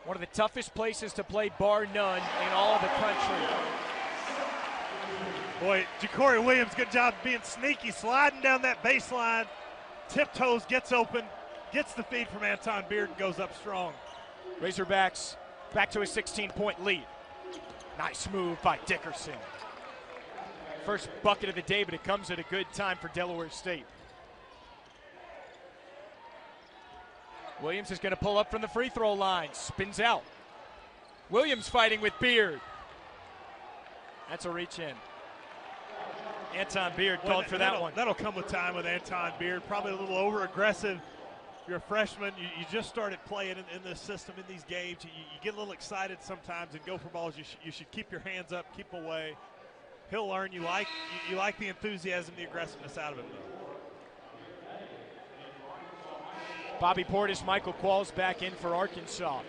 One of the toughest places to play, bar none, in all of the country. Boy, Ja'Cory Williams, good job being sneaky, sliding down that baseline. Tiptoes, gets open, gets the feed from Anton Beard, and goes up strong. Razorbacks back to a 16-point lead. Nice move by Dickerson. First bucket of the day, but it comes at a good time for Delaware State. Williams is going to pull up from the free throw line, spins out. Williams fighting with Beard. That's a reach in. Anton Beard called for that one. That'll come with time with Anton Beard. Probably a little over-aggressive. You're a freshman. You just started playing in this system, in these games. You get a little excited sometimes and go for balls. You should keep your hands up, keep away. He'll learn you like the enthusiasm, the aggressiveness out of him, though. Bobby Portis, Michael Qualls back in for Arkansas.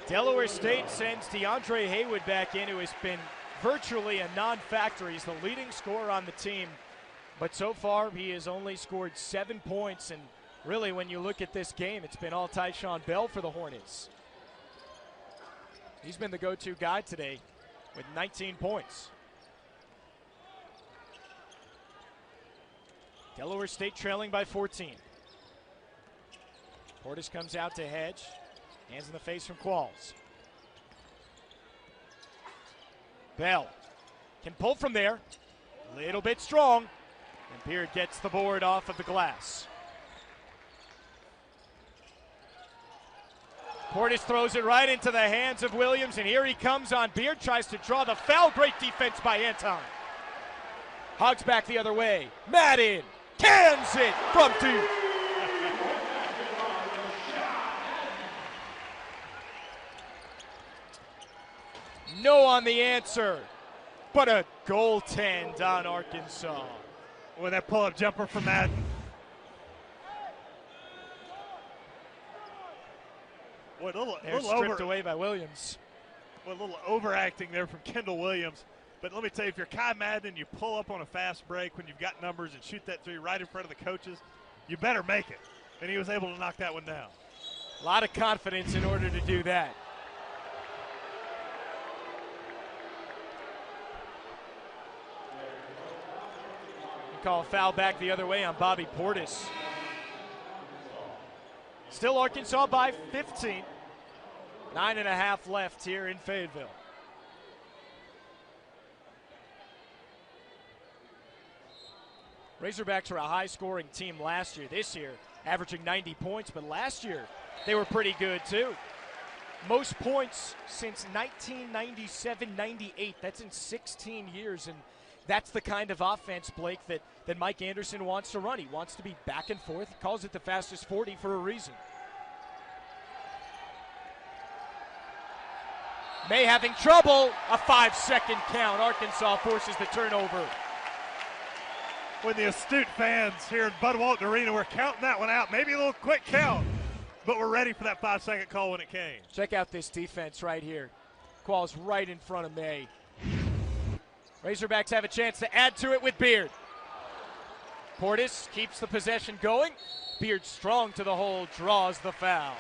Delaware State sends DeAndre Haywood back in, who has been virtually a non-factor. He's the leading scorer on the team, but so far he has only scored 7 points, and really when you look at this game, it's been all Tyshawn Bell for the Hornets. He's been the go-to guy today with 19 points. Delaware State trailing by 14. Portis comes out to hedge. Hands in the face from Qualls. Bell can pull from there. A little bit strong. And Beard gets the board off of the glass. Portis throws it right into the hands of Williams, and here he comes on Beard. Tries to draw the foul. Great defense by Anton. Hogs back the other way. Madden cans it from deep. No on the answer, but a goaltend on Arkansas. With that pull-up jumper for Madden. What a They're little stripped away by Williams. What a little overacting there from Kendall Williams. But let me tell you, if you're Kai Madden and you pull up on a fast break when you've got numbers and shoot that three right in front of the coaches, you better make it. And he was able to knock that one down. A lot of confidence in order to do that. Call a foul back the other way on Bobby Portis. Still Arkansas by 15. 9.5 left here in Fayetteville. Razorbacks were a high-scoring team last year. This year, averaging 90 points, but last year they were pretty good too. Most points since 1997-98. That's in 16 years, and that's the kind of offense, Blake, that Mike Anderson wants to run. He wants to be back and forth. He calls it the fastest 40 for a reason. May having trouble. A 5-second count. Arkansas forces the turnover. When the astute fans here in Bud Walton Arena were counting that one out, maybe a little quick count, but we're ready for that 5-second call when it came. Check out this defense right here. Qualls right in front of May. Razorbacks have a chance to add to it with Beard. Portis keeps the possession going. Beard strong to the hole, draws the foul.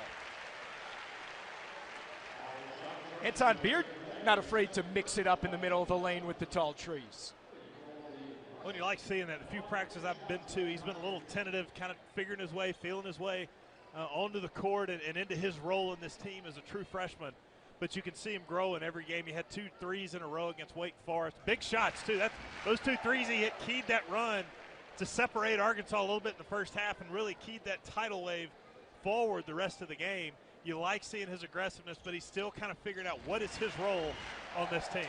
Anton Beard not afraid to mix it up in the middle of the lane with the tall trees. Well, you like seeing that. A few practices I've been to, he's been a little tentative, kind of figuring his way, feeling his way onto the court and into his role in this team as a true freshman. But you can see him grow in every game. He had 2 threes in a row against Wake Forest. Big shots, too. Those 2 threes he hit keyed that run to separate Arkansas a little bit in the first half and really keyed that tidal wave forward the rest of the game. You like seeing his aggressiveness, but he's still kind of figuring out what is his role on this team.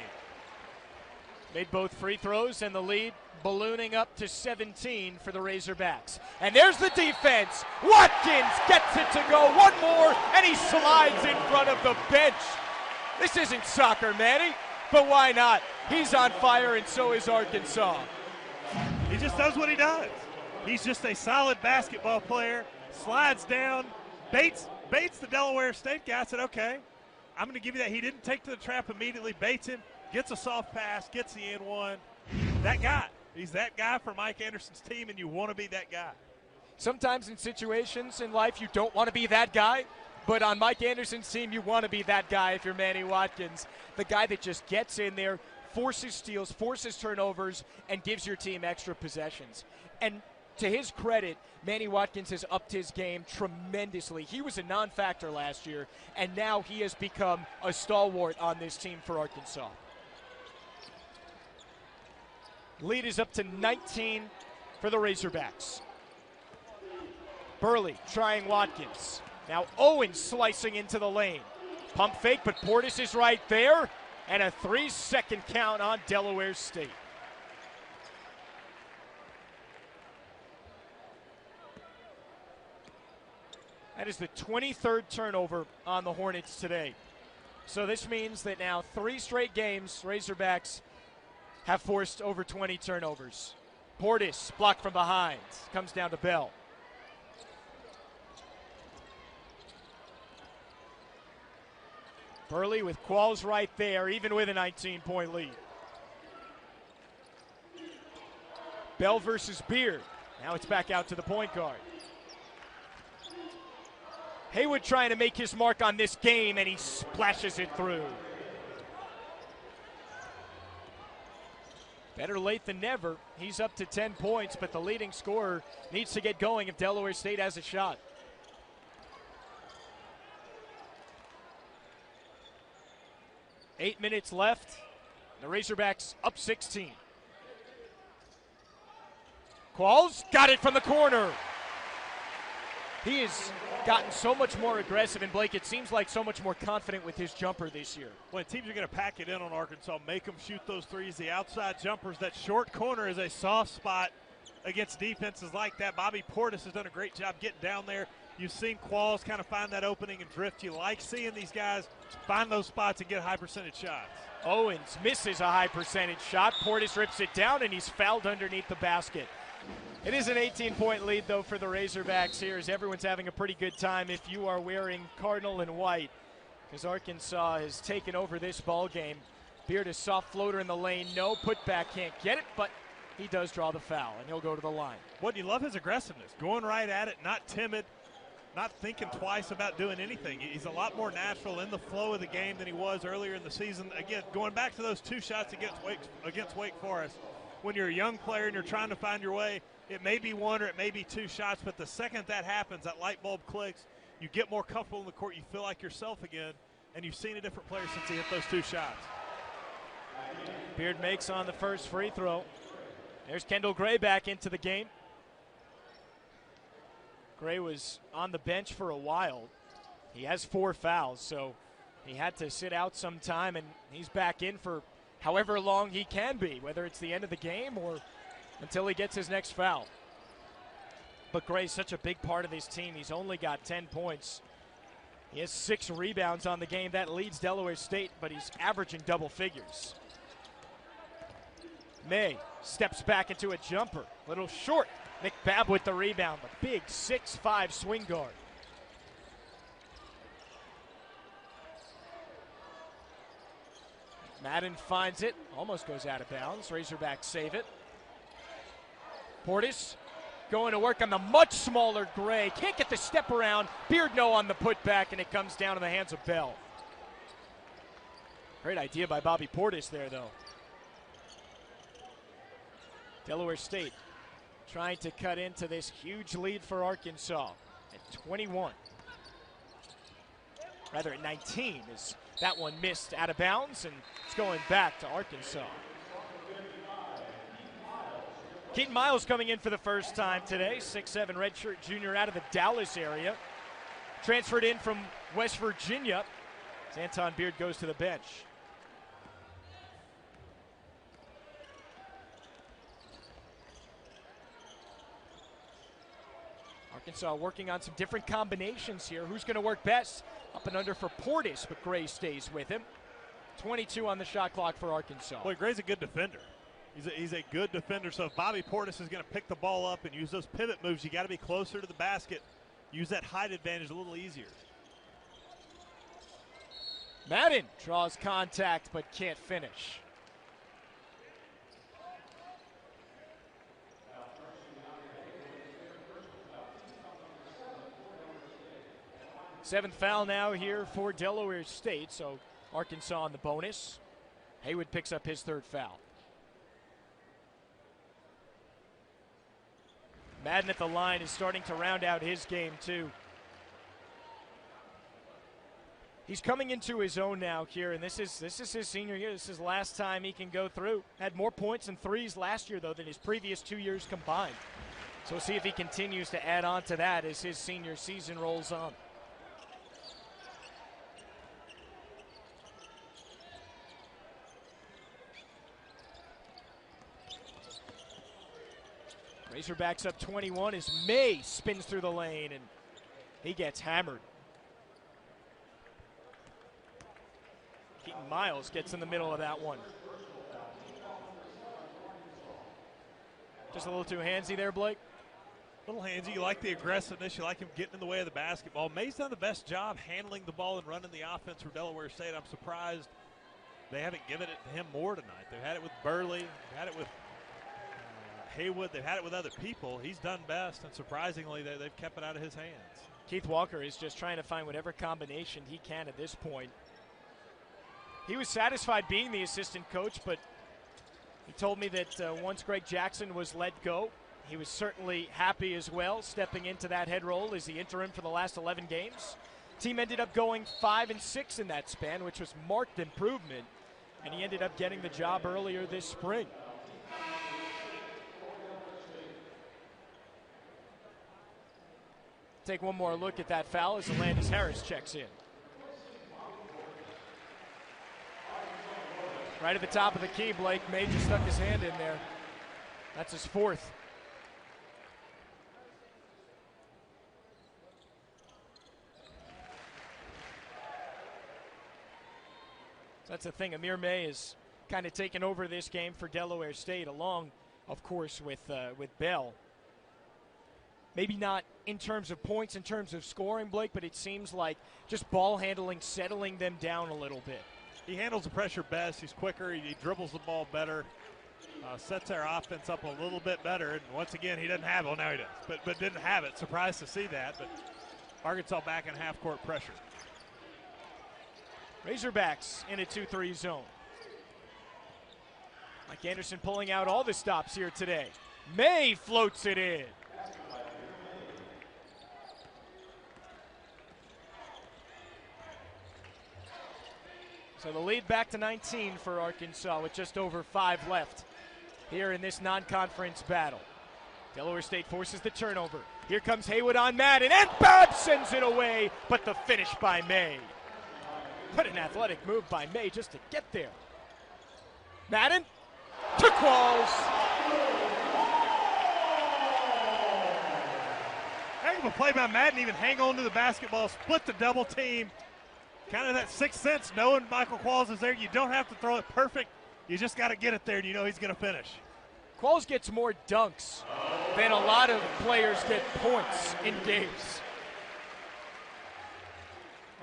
Made both free throws, and the lead ballooning up to 17 for the Razorbacks. And there's the defense. Watkins gets it to go. One more, and he slides in front of the bench. This isn't soccer, Manny, but why not? He's on fire, and so is Arkansas. He just does what he does. He's just a solid basketball player. Slides down, baits the Delaware State guy. Said, okay, I'm going to give you that. He didn't take to the trap immediately, baits him, gets a soft pass, gets the and one. That guy. He's that guy for Mike Anderson's team, and you want to be that guy. Sometimes in situations in life you don't want to be that guy, but on Mike Anderson's team you want to be that guy if you're Manny Watkins. The guy that just gets in there, forces steals, forces turnovers, and gives your team extra possessions. And to his credit, Manny Watkins has upped his game tremendously. He was a non-factor last year, and now he has become a stalwart on this team for Arkansas. Lead is up to 19 for the Razorbacks. Burley trying Watkins. Now Owen slicing into the lane. Pump fake, but Portis is right there. And a 3-second count on Delaware State. That is the 23rd turnover on the Hornets today. So this means that now 3 straight games, Razorbacks have forced over 20 turnovers. Portis blocked from behind. Comes down to Bell. Burley with Qualls right there, even with a 19-point lead. Bell versus Beard. Now it's back out to the point guard. Haywood trying to make his mark on this game, and he splashes it through. Better late than never. He's up to 10 points, but the leading scorer needs to get going if Delaware State has a shot. Eight minutes left. The Razorbacks up 16. Qualls got it from the corner. He has gotten so much more aggressive, and Blake, it seems like so much more confident with his jumper this year. When teams are going to pack it in on Arkansas, make them shoot those threes, the outside jumpers, that short corner is a soft spot against defenses like that. Bobby Portis has done a great job getting down there. You've seen Qualls kind of find that opening and drift. You like seeing these guys find those spots and get high percentage shots. Owens misses a high percentage shot. Portis rips it down, and he's fouled underneath the basket. It is an 18-point lead, though, for the Razorbacks here, as everyone's having a pretty good time if you are wearing Cardinal and white, because Arkansas has taken over this ball game. Beard, a soft floater in the lane. No putback, can't get it, but he does draw the foul, and he'll go to the line. What you love his aggressiveness, going right at it, not timid, not thinking twice about doing anything. He's a lot more natural in the flow of the game than he was earlier in the season. Again, going back to those 2 shots against Wake Forest, when you're a young player and you're trying to find your way, it may be 1 or it may be 2 shots, but the second that happens, that light bulb clicks, you get more comfortable in the court, you feel like yourself again, and you've seen a different player since he hit those 2 shots. Beard makes on the first free throw. There's Kendall Gray back into the game. Gray was on the bench for a while. He has 4 fouls, so he had to sit out some time, and he's back in for however long he can be, whether it's the end of the game or until he gets his next foul. But Gray's such a big part of this team. He's only got 10 points. He has 6 rebounds on the game. That leads Delaware State, but he's averaging double figures. May steps back into a jumper. Little short. McBabb with the rebound. The big 6'5" swing guard. Madden finds it. Almost goes out of bounds. Razorbacks save it. Portis going to work on the much smaller Gray. Can't get the step around. Beard no on the putback, and it comes down in the hands of Bell. Great idea by Bobby Portis there, though. Delaware State trying to cut into this huge lead for Arkansas at 21. Rather at 19, as that one missed out of bounds, and it's going back to Arkansas. Keaton Miles coming in for the first time today, 6'7" redshirt junior out of the Dallas area. Transferred in from West Virginia. As Anton Beard goes to the bench. Arkansas working on some different combinations here. Who's going to work best? Up and under for Portis, but Gray stays with him. 22 on the shot clock for Arkansas. Boy, Gray's a good defender. He's a good defender, so if Bobby Portis is going to pick the ball up and use those pivot moves, you got to be closer to the basket. Use that height advantage a little easier. Madden draws contact but can't finish. Seventh foul now here for Delaware State, so Arkansas on the bonus. Haywood picks up his 3rd foul. Madden at the line is starting to round out his game too. He's coming into his own now here, and this is his senior year. This is the last time he can go through. Had more points and threes last year, though, than his previous 2 years combined. So we'll see if he continues to add on to that as his senior season rolls on. Razorbacks up 21 as May spins through the lane, and he gets hammered. Keaton Miles gets in the middle of that one. Just a little too handsy there, Blake? A little handsy. You like the aggressiveness. You like him getting in the way of the basketball. May's done the best job handling the ball and running the offense for Delaware State. I'm surprised they haven't given it to him more tonight. They've had it with Burley. They've had it with Haywood. They've had it with other people. He's done best, and surprisingly, they've kept it out of his hands. Keith Walker is just trying to find whatever combination he can at this point. He was satisfied being the assistant coach, but he told me that once Greg Jackson was let go, he was certainly happy as well, stepping into that head role as the interim for the last 11 games. Team ended up going 5-6 in that span, which was marked improvement, and he ended up getting the job earlier this spring. take one more look at that foul as Landis Harris checks in. Right at the top of the key, Blake May just stuck his hand in there. That's his fourth. So that's the thing. Amir May is kind of taken over this game for Delaware State, along, of course, with Bell. Maybe not in terms of points, in terms of scoring, Blake, but it seems like just ball handling, settling them down a little bit. He handles the pressure best. He's quicker. He dribbles the ball better. Sets our offense up a little bit better. And once again, he doesn't have it. Well, now he does, but didn't have it. Surprised to see that. But Arkansas back in half-court pressure. Razorbacks in a 2-3 zone. Mike Anderson pulling out all the stops here today. May floats it in. So the lead back to 19 for Arkansas with just over 5 left here in this non-conference battle. Delaware State forces the turnover. Here comes Haywood on Madden, and Babb sends it away, but the finish by May. What an athletic move by May just to get there. Madden to Qualls. Heck of a play by Madden, even hang on to the basketball, split the double team. Kind of that sixth sense, knowing Michael Qualls is there. You don't have to throw it perfect. You just got to get it there, and you know he's going to finish. Qualls gets more dunks than a lot of players get points in games.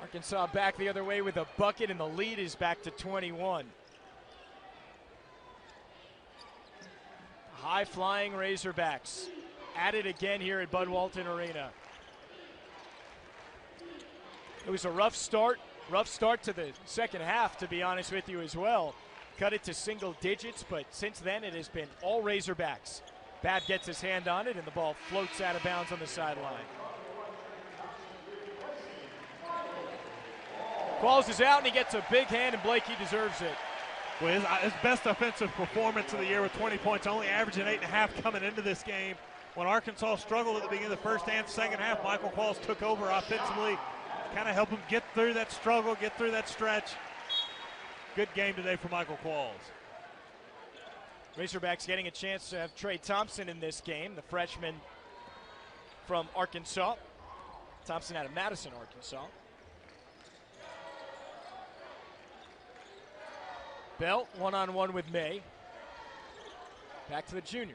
Arkansas back the other way with a bucket, and the lead is back to 21. High-flying Razorbacks at it again here at Bud Walton Arena. It was a rough start to the second half, to be honest with you as well. Cut it to single digits, but since then it has been all Razorbacks. Babb gets his hand on it, and the ball floats out of bounds on the sideline. Qualls is out, and he gets a big hand, and Blake, he deserves it. Well, his best offensive performance of the year with 20 points, only averaging 8.5 coming into this game. When Arkansas struggled at the beginning of the first and second half, Michael Qualls took over offensively, kind of help him get through that struggle, get through that stretch. Good game today for Michael Qualls. Razorbacks getting a chance to have Trey Thompson in this game, the freshman from Arkansas. Thompson out of Madison, Arkansas. Bell one-on-one with May. Back to the junior.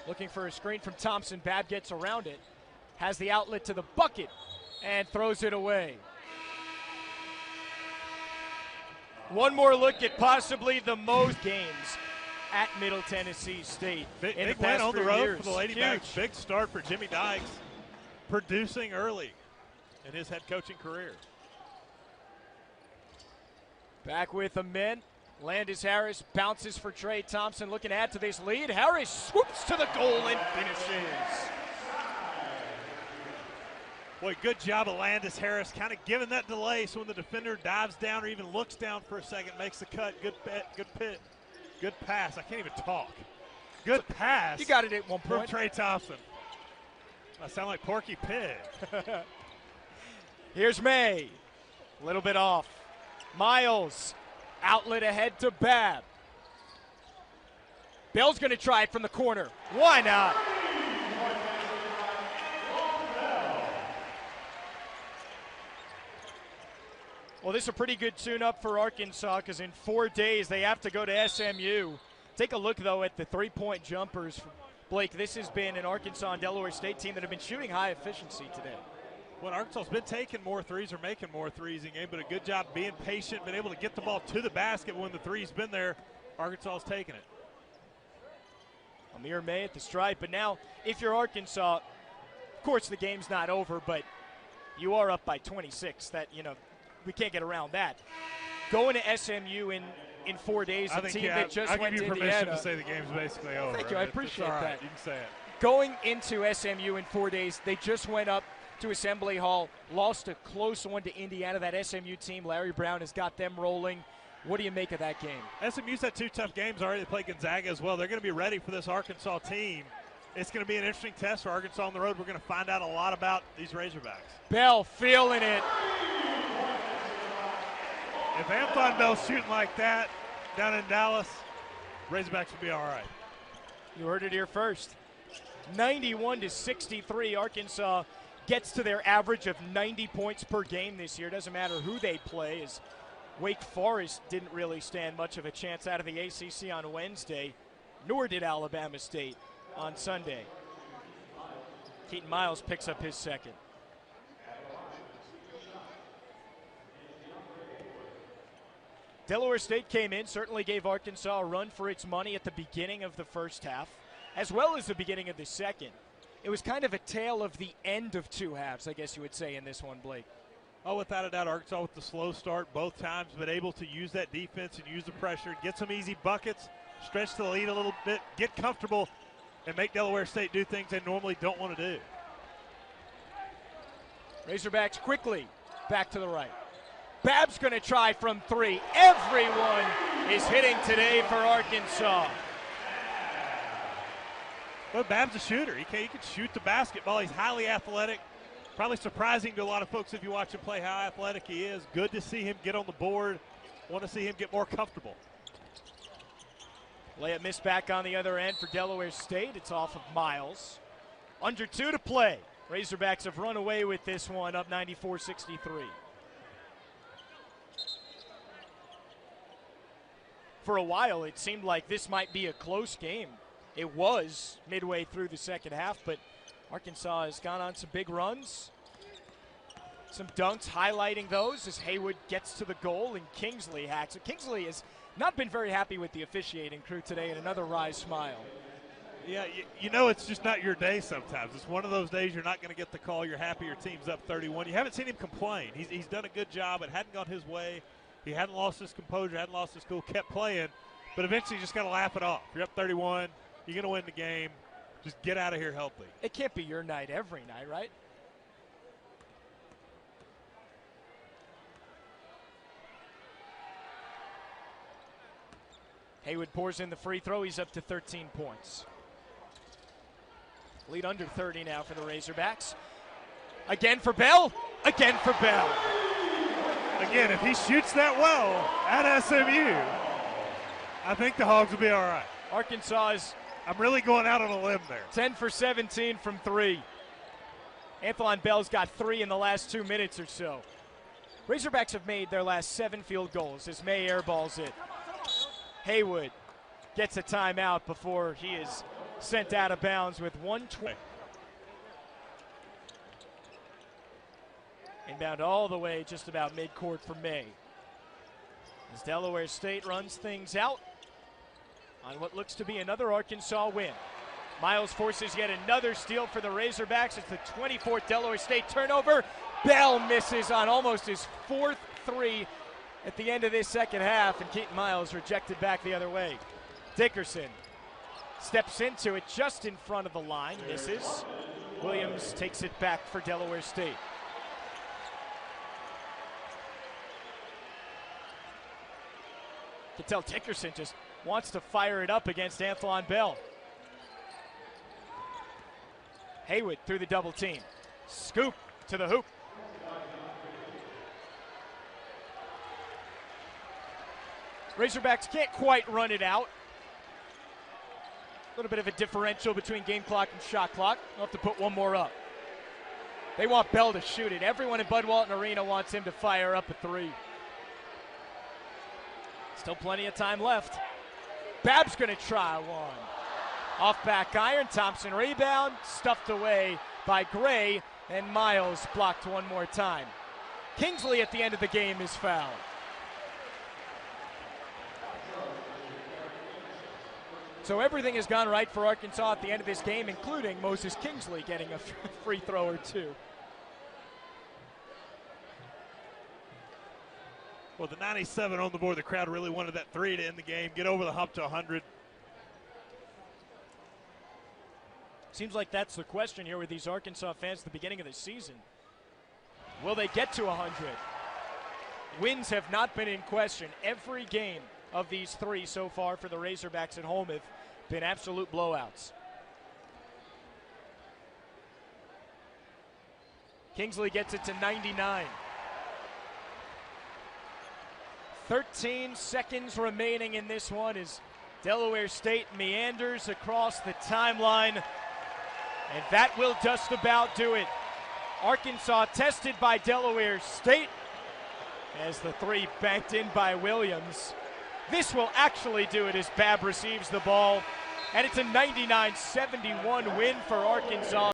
Looking for a screen from Thompson. Babb gets around it. Has the outlet to the bucket and throws it away. One more look at possibly the most games at Middle Tennessee State. Big in the win past on the few road years. for the Lady Backs. Big start for Jimmy Dykes, producing early in his head coaching career. Back with the men. Landis Harris bounces for Trey Thompson, looking to add to this lead. Harris swoops to the goal and finishes. Boy, good job of Landis Harris, kind of giving that delay so when the defender dives down or even looks down for a second, makes the cut. Good pit, good pass. I can't even talk. Good pass. You got it at one from point. Trey Thompson. I sound like Porky Pig. Here's May. A little bit off. Miles. Outlet ahead to Babb. Bell's going to try it from the corner. Why not? Well, this is a pretty good tune-up for Arkansas because in 4 days they have to go to SMU. Take a look, though, at the three-point jumpers. Blake, this has been an Arkansas and Delaware State team that have been shooting high efficiency today. Well, Arkansas's been taking more threes or making more threes in game, but a good job being patient, been able to get the ball to the basket when the three's been there. Arkansas's taking it. Amir May at the stripe, but now if you're Arkansas, of course the game's not over, but you are up by 26. That, you know, we can't get around that. Going to SMU in 4 days, a team that just went to Indiana. I'll give you permission to say the game's basically over. Thank you, I appreciate that. You can say it. Going into SMU in 4 days, they just went up to Assembly Hall, lost a close one to Indiana. That SMU team, Larry Brown has got them rolling. What do you make of that game? SMU's had 2 tough games already. They play Gonzaga as well. They're going to be ready for this Arkansas team. It's going to be an interesting test for Arkansas on the road. We're going to find out a lot about these Razorbacks. Bell feeling it. If Anthon Bell's shooting like that down in Dallas, Razorbacks will be all right. You heard it here first. 91-63. Arkansas gets to their average of 90 points per game this year. Doesn't matter who they play, as Wake Forest didn't really stand much of a chance out of the ACC on Wednesday, nor did Alabama State on Sunday. Keaton Miles picks up his second. Delaware State came in, certainly gave Arkansas a run for its money at the beginning of the first half, as well as the beginning of the second. It was kind of a tale of the end of two halves, I guess you would say, in this one, Blake. Oh, without a doubt, Arkansas with the slow start both times, but able to use that defense and use the pressure, get some easy buckets, stretch the lead a little bit, get comfortable, and make Delaware State do things they normally don't want to do. Razorbacks quickly back to the right. Babb's going to try from three. Everyone is hitting today for Arkansas. Well, Babb's a shooter. He can shoot the basketball. He's highly athletic. Probably surprising to a lot of folks if you watch him play how athletic he is. Good to see him get on the board. Want to see him get more comfortable. Layup missed back on the other end for Delaware State. It's off of Miles. Under 2 to play. Razorbacks have run away with this one, up 94-63. For a while, it seemed like this might be a close game. It was midway through the second half, but Arkansas has gone on some big runs. Some dunks highlighting those as Haywood gets to the goal and Kingsley hacks it. Kingsley has not been very happy with the officiating crew today, and another wry smile. Yeah, you know it's just not your day sometimes. It's one of those days you're not going to get the call. You're happy your team's up 31. You haven't seen him complain. He's done a good job. It hadn't gone his way. He hadn't lost his composure, hadn't lost his cool, kept playing. But eventually you just got to laugh it off. You're up 31. You're going to win the game. Just get out of here healthy. It can't be your night every night, right? Haywood pours in the free throw. He's up to 13 points. Lead under 30 now for the Razorbacks. Again for Bell. Again for Bell. Again, if he shoots that well at SMU, I think the Hogs will be all right. Arkansas is... I'm really going out on a limb there. 10 for 17 from three. Anthon Bell's got 3 in the last 2 minutes or so. Razorbacks have made their last 7 field goals as May airballs it. Haywood gets a timeout before he is sent out of bounds with 1:20. Inbound all the way just about midcourt for May. As Delaware State runs things out on what looks to be another Arkansas win. Miles forces yet another steal for the Razorbacks. It's the 24th Delaware State turnover. Bell misses on almost his 4th three at the end of this second half, and Keaton Miles rejected back the other way. Dickerson steps into it just in front of the line, misses. Williams takes it back for Delaware State. You can tell Dickerson just wants to fire it up against Anthon Bell. Haywood through the double team. Scoop to the hoop. Razorbacks can't quite run it out. A little bit of a differential between game clock and shot clock. They'll have to put one more up. They want Bell to shoot it. Everyone in Bud Walton Arena wants him to fire up a three. Still plenty of time left. Babb's going to try one. Off back iron, Thompson rebound, stuffed away by Gray, and Miles blocked one more time. Kingsley at the end of the game is fouled. So everything has gone right for Arkansas at the end of this game, including Moses Kingsley getting a free throw or two. Well, the 97 on the board, the crowd really wanted that three to end the game, get over the hump to 100. Seems like that's the question here with these Arkansas fans at the beginning of the season. Will they get to 100? Wins have not been in question. Every game of these three so far for the Razorbacks at home have been absolute blowouts. Kingsley gets it to 99. 13 seconds remaining in this one as Delaware State meanders across the timeline. And that will just about do it. Arkansas tested by Delaware State as the three banked in by Williams. This will actually do it as Babb receives the ball. And it's a 99-71 win for Arkansas.